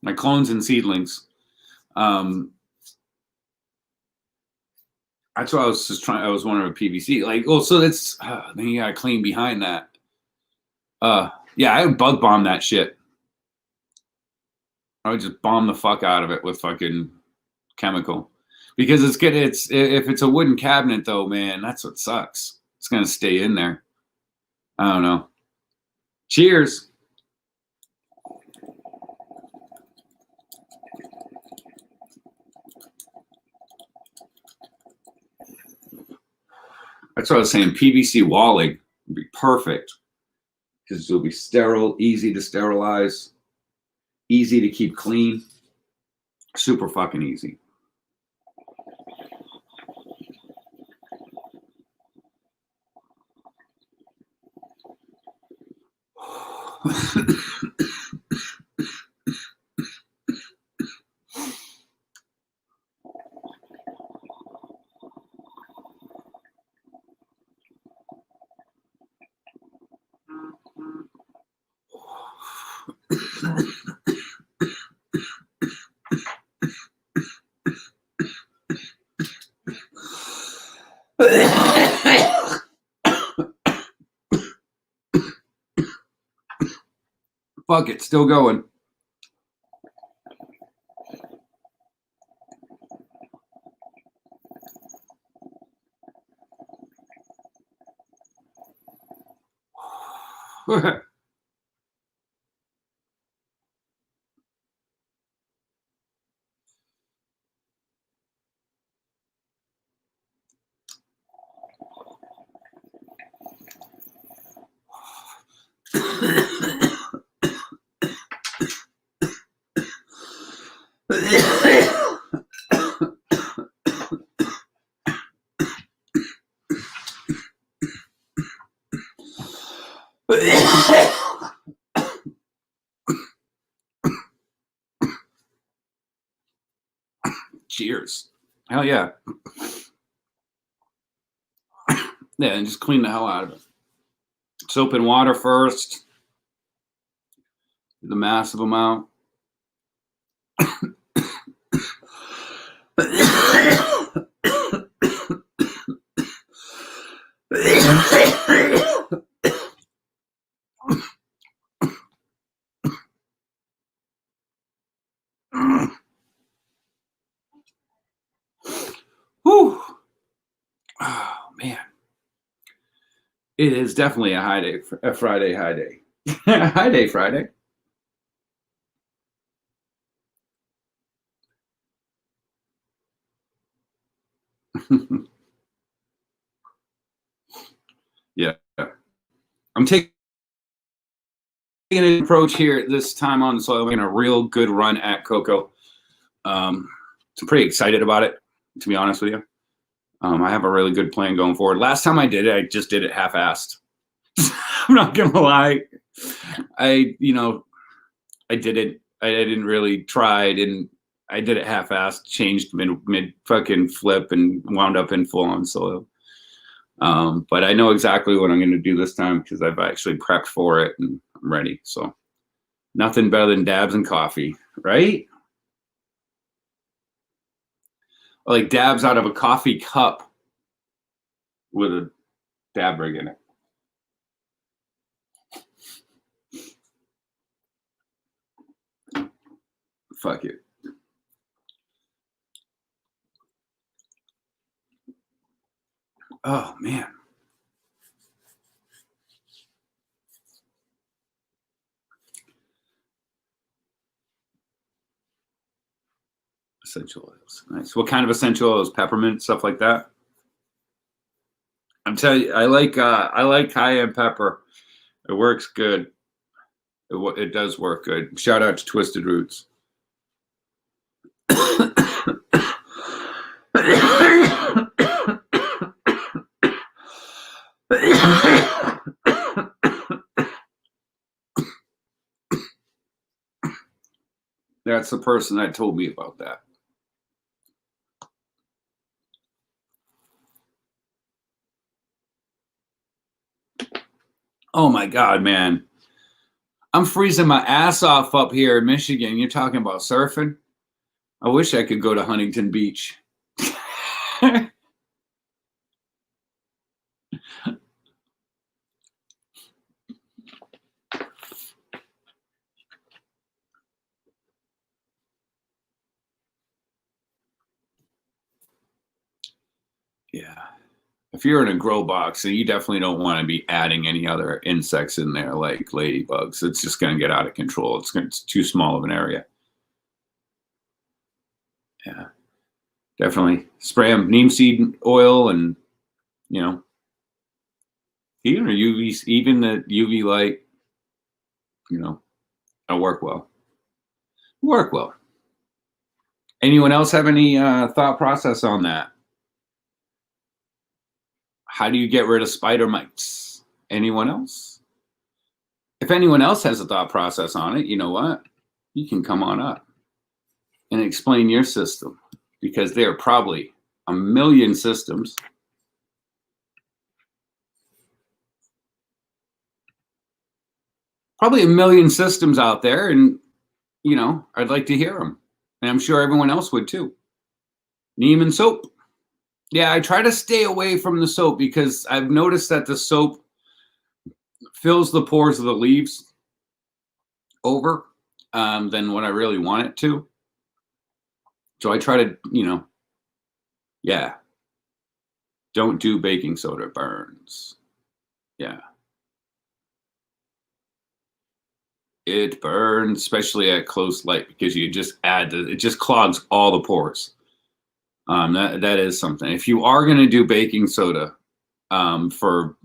my clones and seedlings. That's what I was just trying. I was wondering with PVC, like, oh, so that's then you gotta clean behind that. Yeah, I would bug bomb that shit. I would just bomb the fuck out of it with fucking chemical, because it's good. If it's a wooden cabinet though, man, that's what sucks. It's gonna stay in there. I don't know. Cheers. That's what I was saying. PVC walling would be perfect because it'll be sterile, easy to sterilize, easy to keep clean, super fucking easy. Fuck it, still going. Cheers. Hell yeah. Yeah, and just clean the hell out of it. Soap and water first. The massive amount. man, it is definitely a high day, a Friday high day. High day Friday. Yeah, I'm taking an approach here this time on the soil. I'm making a real good run at cocoa. So I'm pretty excited about it, to be honest with you. I have a really good plan going forward. Last time I did it, I just did it half-assed. I'm not gonna lie. I did it. I didn't really try. I did it half-assed. Changed mid fucking flip and wound up in full-on soil. But I know exactly what I'm going to do this time because I've actually prepped for it and I'm ready. So nothing better than dabs and coffee, right? Like dabs out of a coffee cup with a dab rig in it. Fuck it. Oh, man. Essential oils. Nice. What kind of essential oils? Peppermint, stuff like that? I'm telling you, I like cayenne pepper. It works good. It does work good. Shout out to Twisted Roots. That's the person that told me about that. Oh my God, man. I'm freezing my ass off up here in Michigan. You're talking about surfing? I wish I could go to Huntington Beach. Yeah. If you're in a grow box, then you definitely don't want to be adding any other insects in there like ladybugs. It's just going to get out of control. It's too small of an area. Yeah. Definitely spray them neem seed oil and, even the UV light, it'll work well. Work well. Anyone else have any thought process on that? How do you get rid of spider mites? Anyone else? If anyone else has a thought process on it, you know what? You can come on up and explain your system because there are probably a million systems. Probably a million systems out there, and I'd like to hear them. And I'm sure everyone else would too. Neem and soap. Yeah, I try to stay away from the soap because I've noticed that the soap fills the pores of the leaves over than what I really want it to. So I try to, yeah. Don't do baking soda, it burns. Yeah. It burns, especially at close light, because you just it just clogs all the pores. That is something. If you are going to do baking soda for,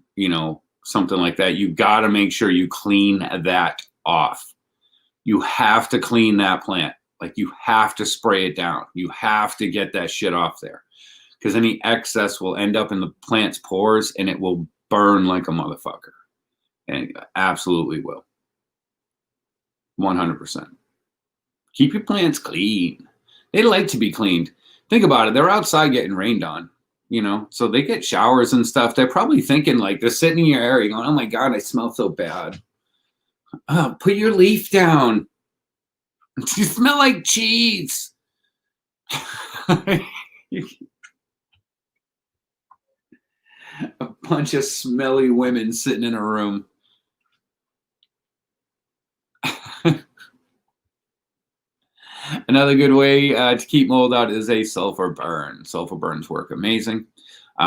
something like that, you got to make sure you clean that off. You have to clean that plant. Like you have to spray it down. You have to get that shit off there because any excess will end up in the plant's pores and it will burn like a motherfucker. And it absolutely will. 100%. Keep your plants clean. They like to be cleaned. Think about it. They're outside getting rained on, so they get showers and stuff. They're probably thinking like they're sitting in your area going, oh my God, I smell so bad. Put your leaf down. You smell like cheese. A bunch of smelly women sitting in a room. Another good way to keep mold out is a sulfur burn. Sulfur burns work amazing.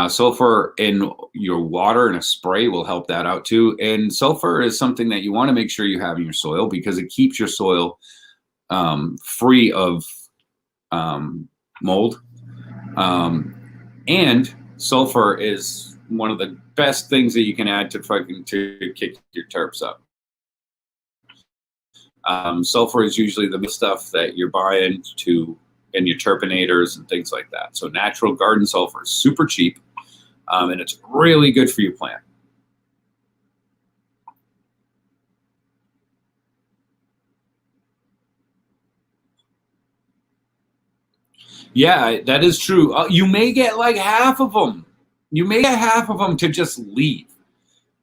Sulfur in your water and a spray will help that out too. And sulfur is something that you want to make sure you have in your soil because it keeps your soil free of mold. And sulfur is one of the best things that you can add to kick your terps up. Sulfur is usually the stuff that you're buying in your terpenators and things like that. So natural garden sulfur is super cheap, and it's really good for your plant. Yeah, that is true. You may get like half of them. You may get half of them to just leave.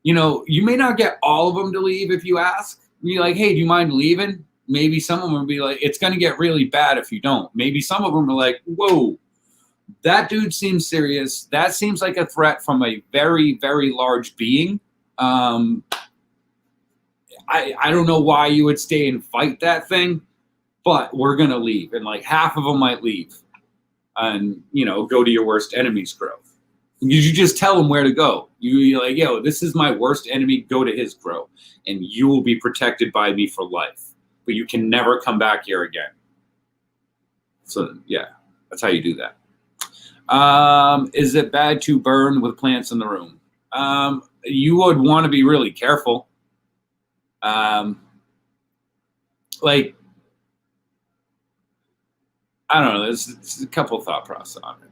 You know, you may not get all of them to leave if you ask. You're like, hey, do you mind leaving? Maybe some of them will be like, it's going to get really bad if you don't. Maybe some of them are like, whoa, that dude seems serious. That seems like a threat from a very, very large being. I don't know why you would stay and fight that thing, but we're going to leave. And like half of them might leave and, go to your worst enemy's grove. You just tell them where to go. You're like, yo, this is my worst enemy. Go to his grove, and you will be protected by me for life. But you can never come back here again. So, yeah, that's how you do that. Is it bad to burn with plants in the room? You would want to be really careful. Like, I don't know. There's a couple thought process on it.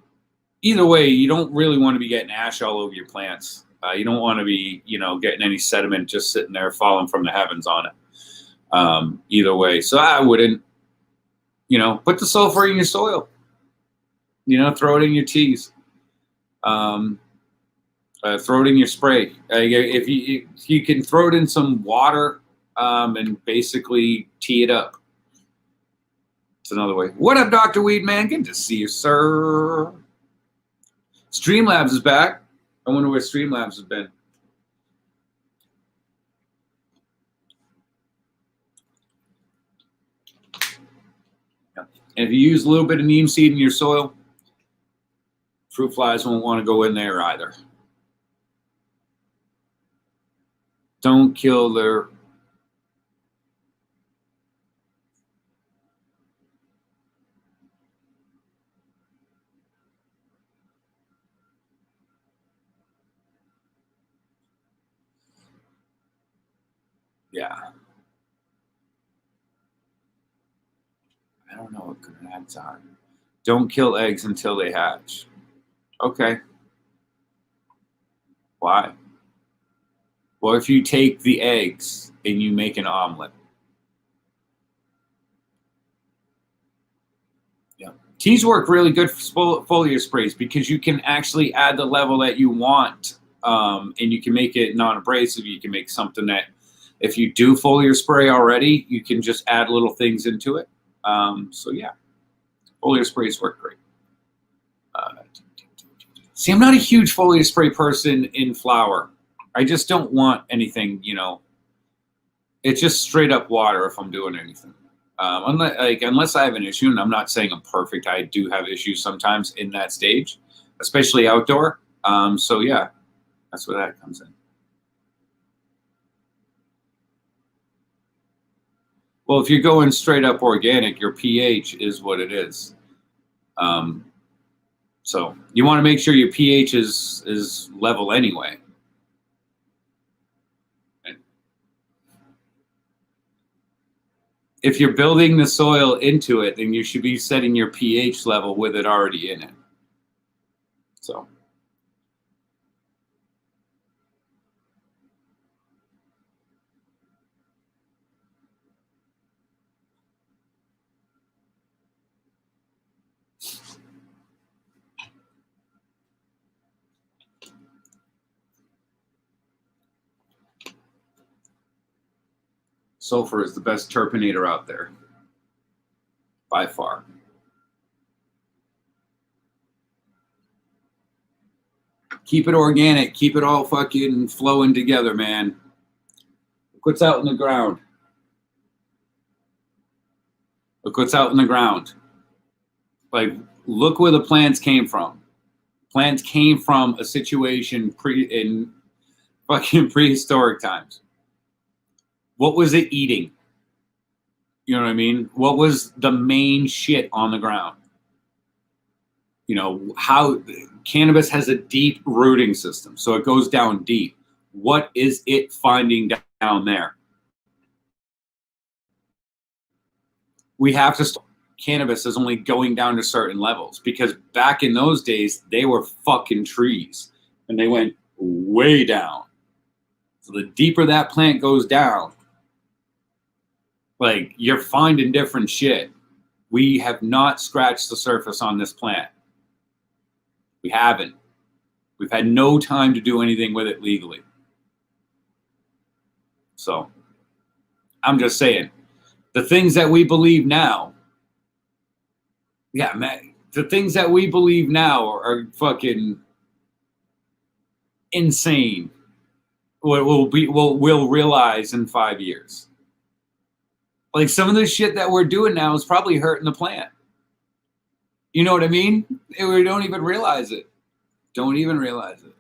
Either way, you don't really want to be getting ash all over your plants. You don't want to be, getting any sediment just sitting there falling from the heavens on it. Either way. So I wouldn't, put the sulfur in your soil. Throw it in your teas. Throw it in your spray. If you can throw it in some water and basically tee it up. It's another way. What up, Dr. Weedman? Good to see you, sir. Streamlabs is back. I wonder where Streamlabs has been. And if you use a little bit of neem seed in your soil, fruit flies won't want to go in there either. Don't kill their... Yeah. I don't know what gonads are. Don't kill eggs until they hatch. Okay. Why? Well, if you take the eggs and you make an omelet. Yeah. Teas work really good for foliar sprays because you can actually add the level that you want, and you can make it non-abrasive. You can make something that, if you do foliar spray already, you can just add little things into it. So yeah, foliar sprays work great. See, I'm not a huge foliar spray person in flower. I just don't want anything, it's just straight up water if I'm doing anything. Unless I have an issue, and I'm not saying I'm perfect, I do have issues sometimes in that stage, especially outdoor. So yeah, that's where that comes in. Well, if you're going straight up organic, your pH is what it is. So you want to make sure your pH is level anyway. If you're building the soil into it, then you should be setting your pH level with it already in it. So. Sulfur is the best terpenator out there, by far. Keep it organic. Keep it all fucking flowing together, man. Look what's out in the ground. Look what's out in the ground. Like, look where the plants came from. Plants came from a situation in fucking prehistoric times. What was it eating? You know what I mean? What was the main shit on the ground? You know, how cannabis has a deep rooting system, so it goes down deep. What is it finding down there? We have to stop. Cannabis is only going down to certain levels, because back in those days, they were fucking trees and they went way down. So the deeper that plant goes down, like, you're finding different shit. We have not scratched the surface on this plant. We haven't. We've had no time to do anything with it legally. So I'm just saying, the things that we believe now, yeah, man, the things that we believe now are fucking insane. We'll realize in 5 years. Like, some of the shit that we're doing now is probably hurting the plant. You know what I mean? We don't even realize it. Don't even realize it.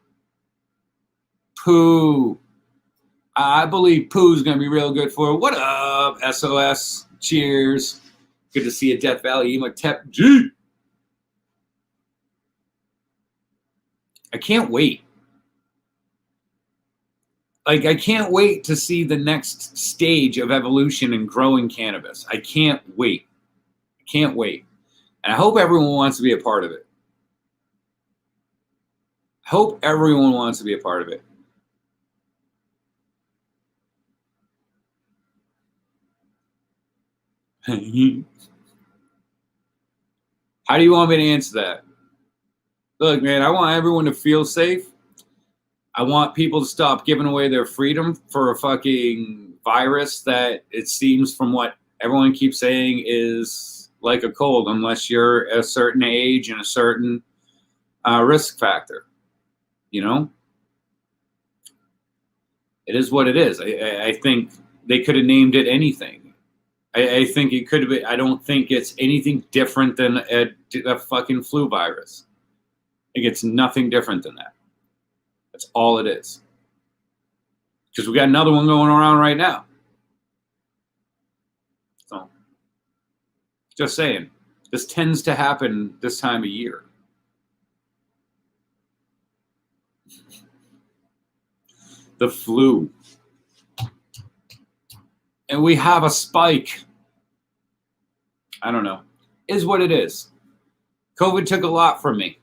Poo. I believe poo's going to be real good for it. What up, SOS? Cheers. Good to see you, Death Valley. Ematep G. I can't wait. Like, I can't wait to see the next stage of evolution in growing cannabis. I can't wait. I can't wait. And I hope everyone wants to be a part of it. I hope everyone wants to be a part of it. How do you want me to answer that? Look, man, I want everyone to feel safe. I want people to stop giving away their freedom for a fucking virus that, it seems from what everyone keeps saying, is like a cold, unless you're a certain age and a certain risk factor. You know? It is what it is. I think they could have named it anything. I think it could have been. I don't think it's anything different than a fucking flu virus. I think it's nothing different than that. That's all it is. Because we got another one going around right now. So, just saying, this tends to happen this time of year. The flu. And we have a spike. I don't know. Is what it is. COVID took a lot from me.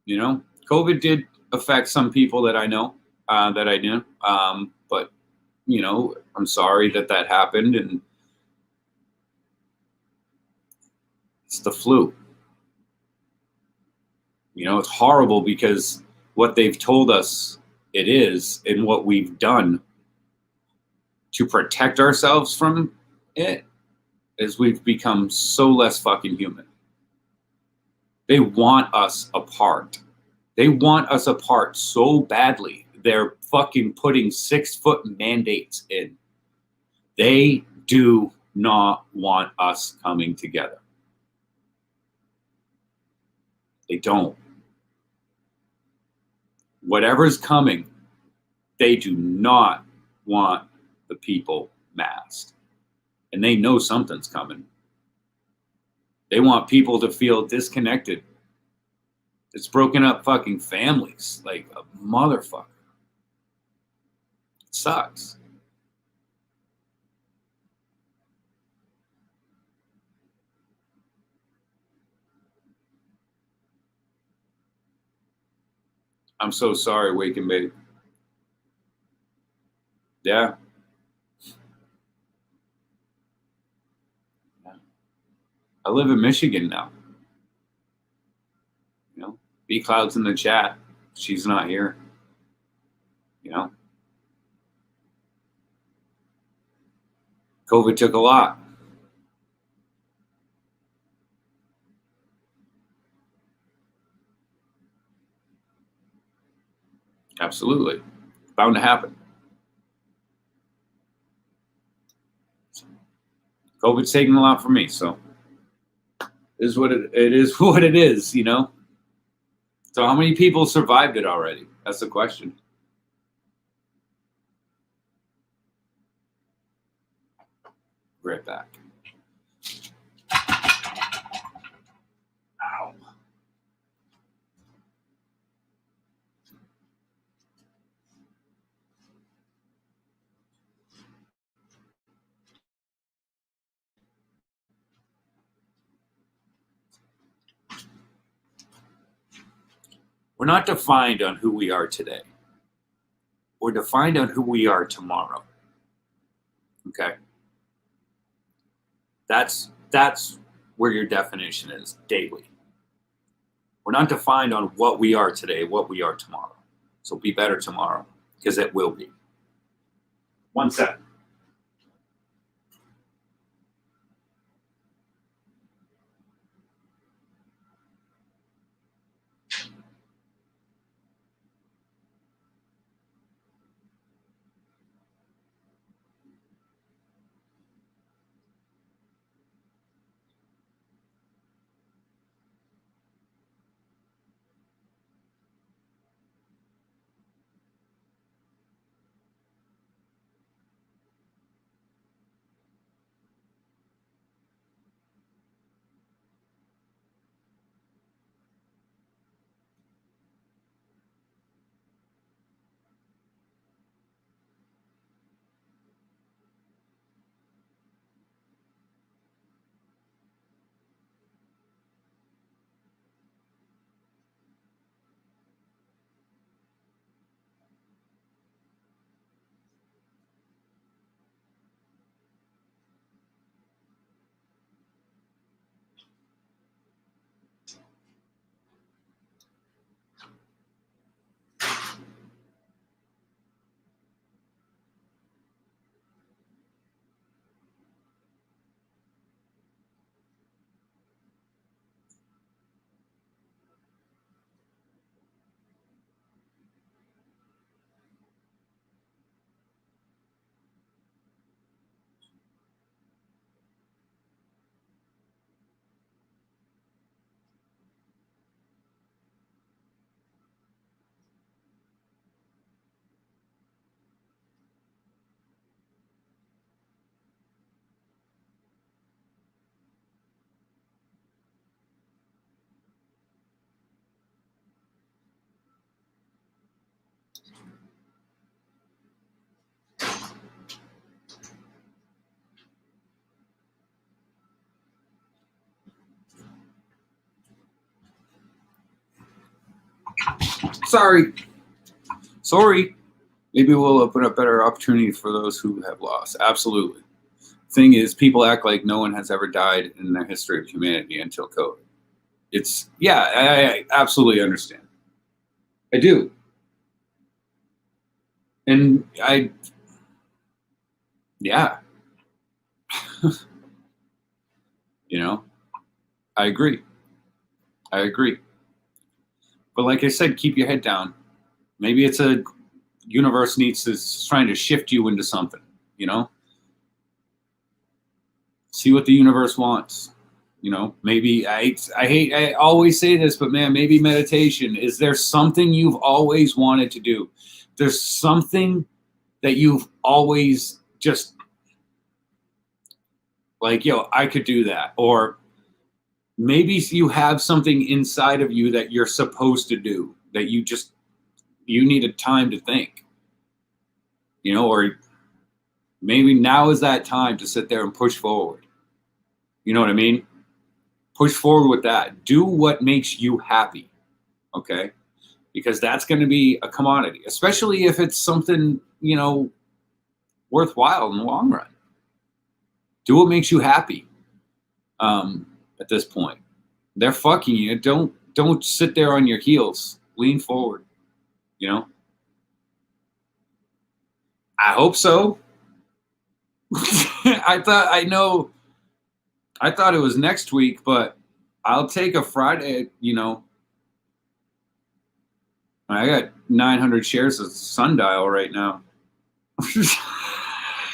You know, COVID did affect some people that I know, that I knew. But, you know, I'm sorry that happened. And it's the flu. You know, it's horrible because what they've told us it is, and what we've done to protect ourselves from it, is we've become so less fucking human. They want us apart. They want us apart so badly. They're fucking putting 6-foot mandates in. They do not want us coming together. They don't. Whatever's coming, they do not want the people masked. And they know something's coming. They want people to feel disconnected. It's broken up fucking families like a motherfucker. It sucks. I'm so sorry, Wake and Bake. Yeah. I live in Michigan now. You know, B Cloud's in the chat. She's not here. You know, COVID took a lot. Absolutely. Bound to happen. COVID's taking a lot from me, so it is what it is, you know? So how many people survived it already? That's the question. Right back. Ow. We're not defined on who we are today. We're defined on who we are tomorrow. Okay? That's where your definition is daily. We're not defined on what we are today, what we are tomorrow. So be better tomorrow, because it will be. 1 second. Sorry. Maybe we'll open up better opportunity for those who have lost. Absolutely. Thing is, people act like no one has ever died in the history of humanity until COVID. I absolutely understand. I do. And yeah. You know, I agree. But like I said, keep your head down. Maybe it's a universe trying to shift you into something, you know? See what the universe wants. You know, maybe I always say this, but man, maybe meditation. Is there something you've always wanted to do? There's something that you've always just like, I could do that. Or maybe you have something inside of you that you're supposed to do that you need a time to think, or maybe now is that time to sit there and push forward. You know what I mean? Push forward with that. Do what makes you happy, okay? Because that's going to be a commodity, especially if it's something, worthwhile in the long run. Do what makes you happy at this point. They're fucking you. Don't sit there on your heels. Lean forward, I hope so. I thought it was next week, but I'll take a Friday, I got 900 shares of Sundial right now.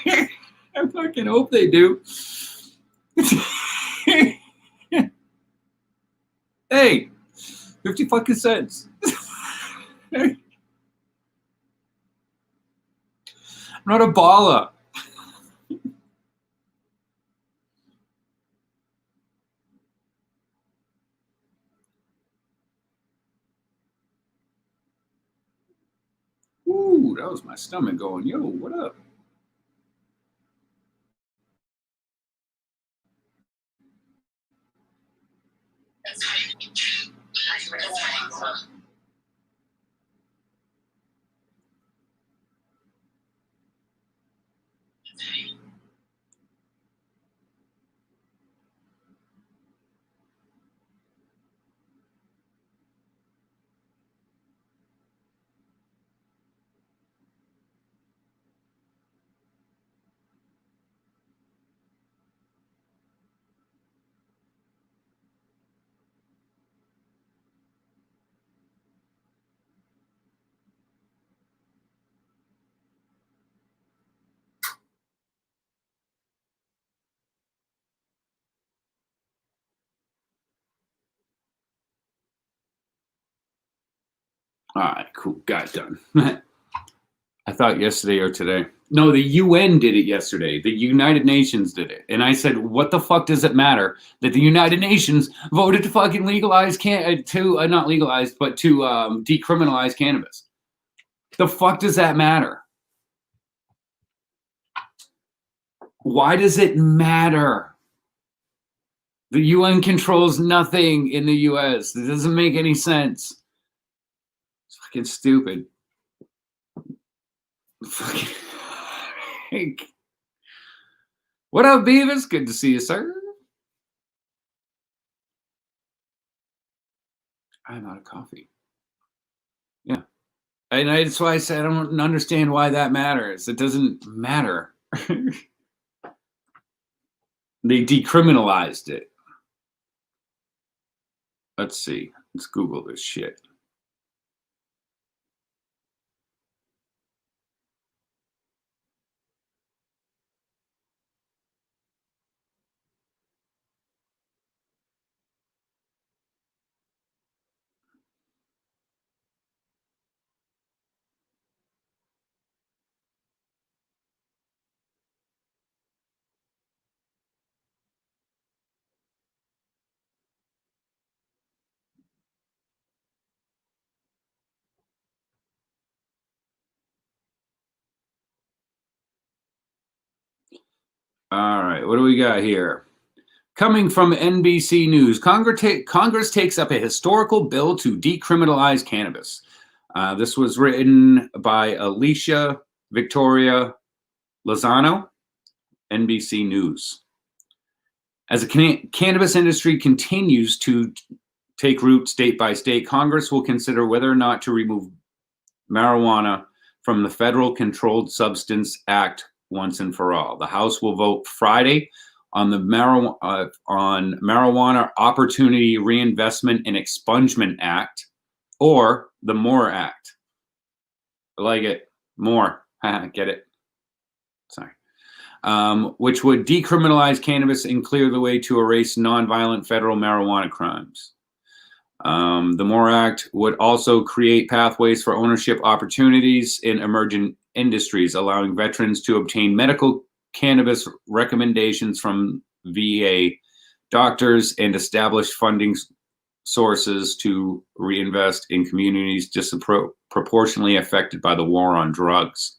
I fucking hope they do. Hey, 50 fucking cents. I'm not a baller. Ooh, that was my stomach going, yo, what up? All right, cool. Got it done. I thought yesterday or today. No, the UN did it yesterday. The United Nations did it. And I said, what the fuck does it matter that the United Nations voted to fucking legalize, not legalize, but to decriminalize cannabis? The fuck does that matter? Why does it matter? The UN controls nothing in the US. It doesn't make any sense. It's fucking stupid. Fucking. What up, Beavis? Good to see you, sir. I'm out of coffee. Yeah. And that's why I said I don't understand why that matters. It doesn't matter. They decriminalized it. Let's see. Let's Google this shit. All right, what do we got here? Coming from NBC News, Congress takes up a historical bill to decriminalize cannabis. This was written by Alicia Victoria Lozano, NBC News. As the cannabis industry continues to take root state by state, Congress will consider whether or not to remove marijuana from the Federal Controlled Substance Act once and for all. The House will vote Friday on the Marijuana Opportunity Reinvestment and Expungement Act, or the MORE Act. I like it. More. Get it? Sorry. Which would decriminalize cannabis and clear the way to erase nonviolent federal marijuana crimes. The MORE Act would also create pathways for ownership opportunities in emerging industries, allowing veterans to obtain medical cannabis recommendations from VA doctors and establish funding sources to reinvest in communities disproportionately affected by the war on drugs.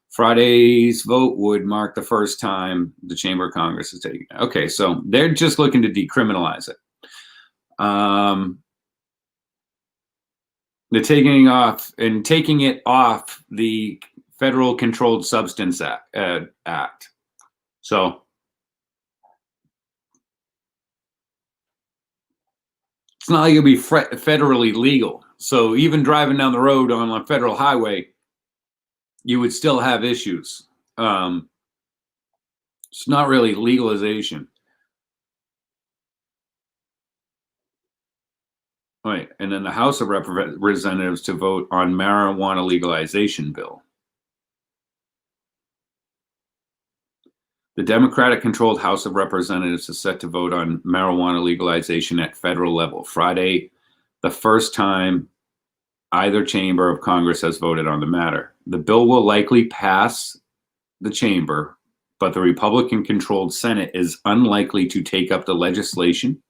Friday's vote would mark the first time the Chamber of Congress is taking it. Okay, so they're just looking to decriminalize it. They're taking it off the Federal Controlled Substance Act. So it's not like it'll be federally legal. So even driving down the road on a federal highway, you would still have issues. It's not really legalization. Right, and then the House of Representatives to vote on marijuana legalization bill. The Democratic-controlled House of Representatives is set to vote on marijuana legalization at federal level Friday, the first time either chamber of Congress has voted on the matter. The bill will likely pass the chamber, but the Republican-controlled Senate is unlikely to take up the legislation.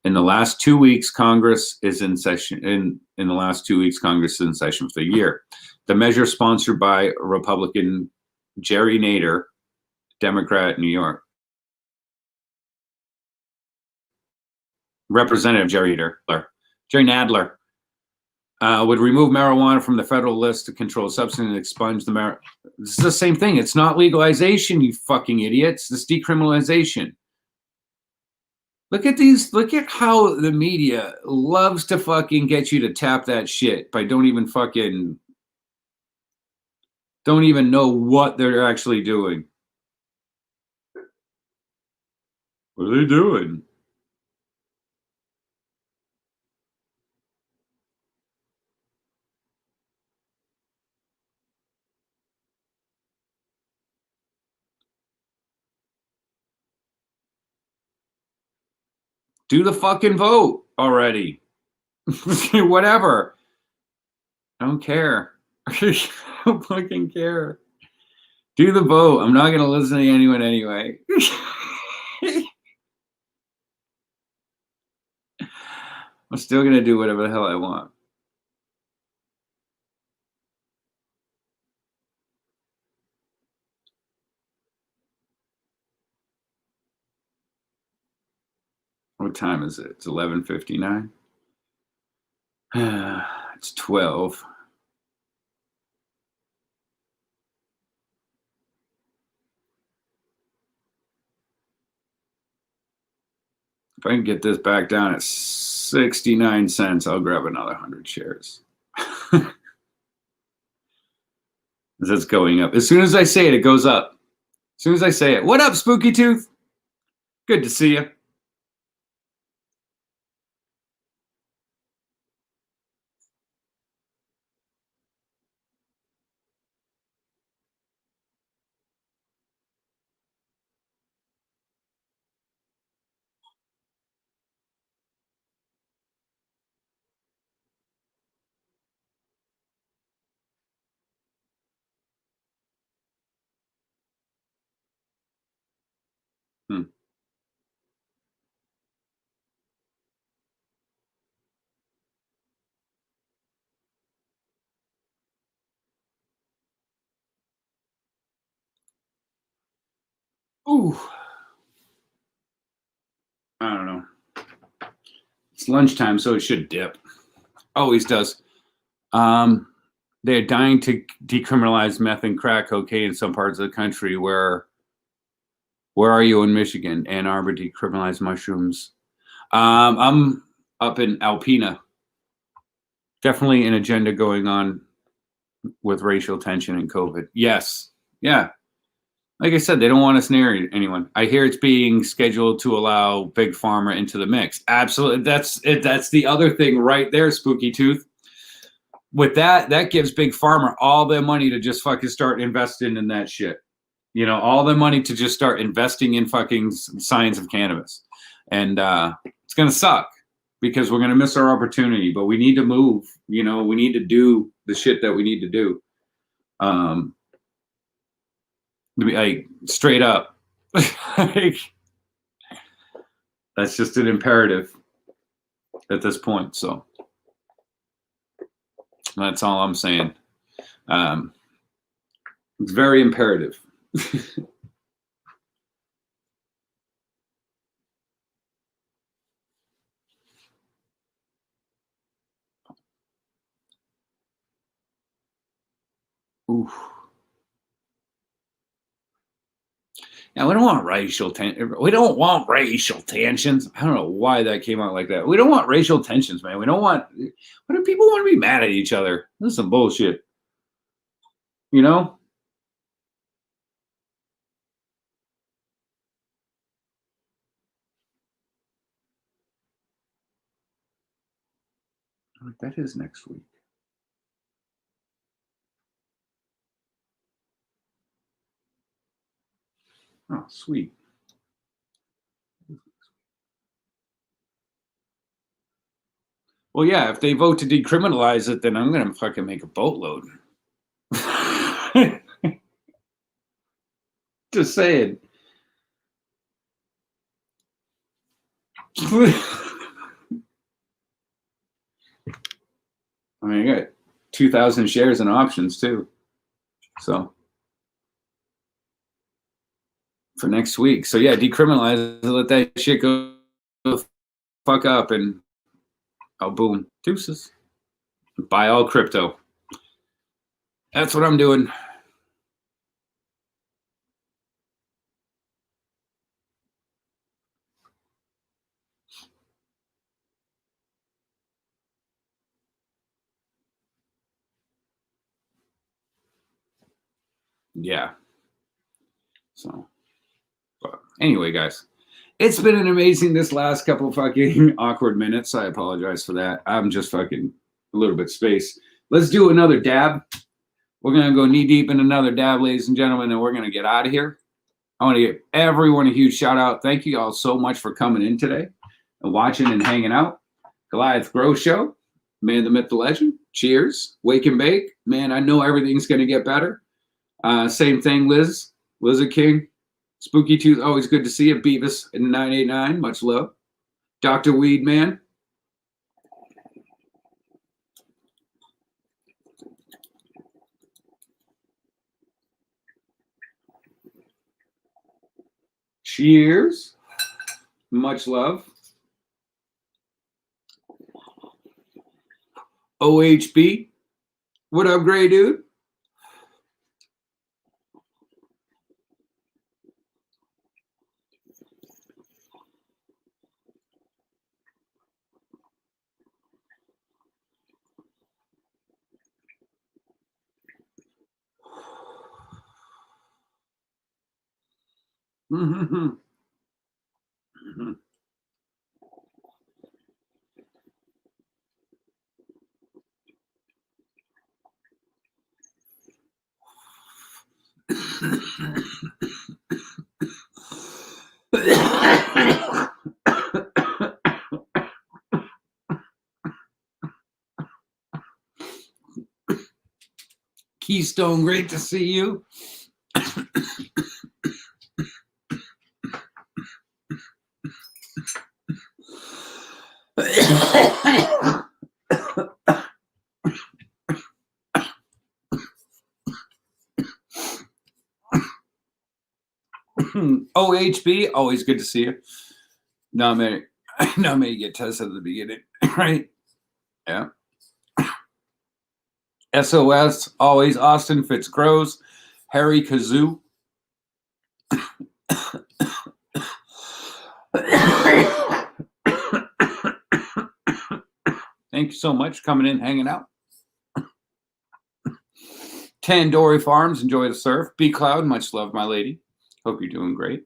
In the last 2 weeks, Congress is in session. In the last 2 weeks, Congress is in session for the year. The measure, sponsored by Republican Jerry Nadler, Democrat, New York. Representative Jerry Nadler would remove marijuana from the federal list to control substance and expunge the marijuana. This is the same thing. It's not legalization, you fucking idiots. It's decriminalization. Look at these. Look at how the media loves to fucking get you to tap that shit by don't even know what they're actually doing. What are they doing? Do the fucking vote already. Whatever. I don't care. I don't fucking care. Do the vote. I'm not going to listen to anyone anyway. I'm still going to do whatever the hell I want. What time is it? It's 11:59. It's 12. If I can get this back down at 69 cents, I'll grab another 100 shares. It's going up. As soon as I say it, it goes up. As soon as I say it. What up, Spooky Tooth? Good to see you. Ooh. I don't know. It's lunchtime, so it should dip. Always does. They're dying to decriminalize meth and crack cocaine in some parts of the country. Where are you in Michigan? Ann Arbor decriminalized mushrooms. I'm up in Alpena. Definitely an agenda going on with racial tension and COVID. Yes. Yeah. Like I said, they don't want us near anyone. I hear it's being scheduled to allow Big Pharma into the mix. Absolutely. That's it. That's the other thing right there, Spooky Tooth. With that gives Big Pharma all their money to just fucking start investing in that shit. You know, all the money to just start investing in fucking science of cannabis. And it's going to suck because we're going to miss our opportunity, but we need to move. You know, we need to do the shit that we need to do. Like, straight up. Like, that's just an imperative at this point. So that's all I'm saying. It's very imperative. Oof. Yeah, we don't want racial tensions. I don't know why that came out like that. We don't want racial tensions, man. We don't want. What do people want to be mad at each other? This is some bullshit. You know? That is next week. Oh, sweet. Well, yeah, if they vote to decriminalize it, then I'm going to fucking make a boatload. Just saying. I mean, I got 2,000 shares and options too. So for next week. So yeah, decriminalize, let that shit go fuck up, and oh, boom, deuces. Buy all crypto. That's what I'm doing. Yeah. So, but anyway, guys, it's been an amazing this last couple fucking awkward minutes. I apologize for that. I'm just fucking a little bit space. Let's do another dab. We're going to go knee deep in another dab, ladies and gentlemen, and we're going to get out of here. I want to give everyone a huge shout out. Thank you all so much for coming in today and watching and hanging out. Goliath Grow Show, man, the myth, the legend. Cheers. Wake and bake. Man, I know everything's going to get better. Same thing, Liz. Lizard King. Spooky Tooth, always good to see you. Beavis in 989, much love. Dr. Weed Man. Cheers. Much love. OHB. What up, Gray Dude? Mm-hmm. Mm-hmm. Keystone, great to see you. OHB, always good to see you. Not many get tested at the beginning, right? Yeah. SOS, always Austin Fitzgrows, Harry Kazoo. Thank you so much for coming in, hanging out. Tandoori Farms, enjoy the surf. B Cloud, much love, my lady. Hope you're doing great.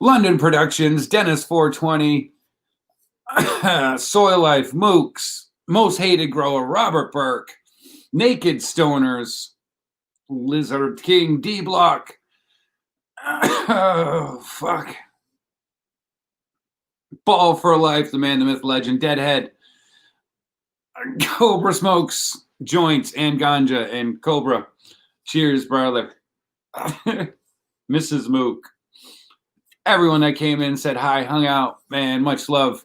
London Productions, Dennis 420, Soil Life, Mooks, Most Hated Grower, Robert Burke, Naked Stoners, Lizard King, D Block. Oh, fuck. Ball for Life, the man, the myth, legend, Deadhead, Cobra Smokes, Joints, and Ganja, and Cobra. Cheers, brother. Mrs. Mook. Everyone that came in said hi, hung out, man, much love.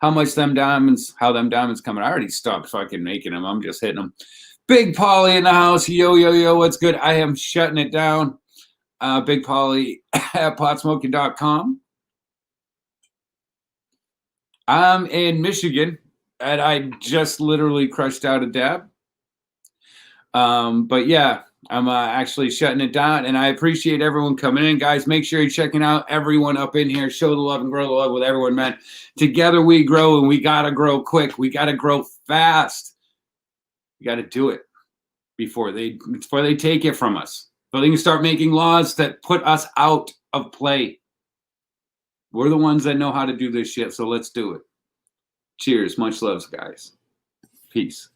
How them diamonds coming? I already stopped fucking making them. I'm just hitting them. Big Polly in the house. Yo, what's good? I am shutting it down. Big Polly at potsmoking.com. I'm in Michigan, and I just literally crushed out a dab. But yeah, I'm actually shutting it down, and I appreciate everyone coming in. Guys, make sure you're checking out everyone up in here. Show the love and grow the love with everyone, man. Together we grow, and we got to grow quick. We got to grow fast. We got to do it before they take it from us. So they can start making laws that put us out of play. We're the ones that know how to do this shit, so let's do it. Cheers. Much love, guys. Peace.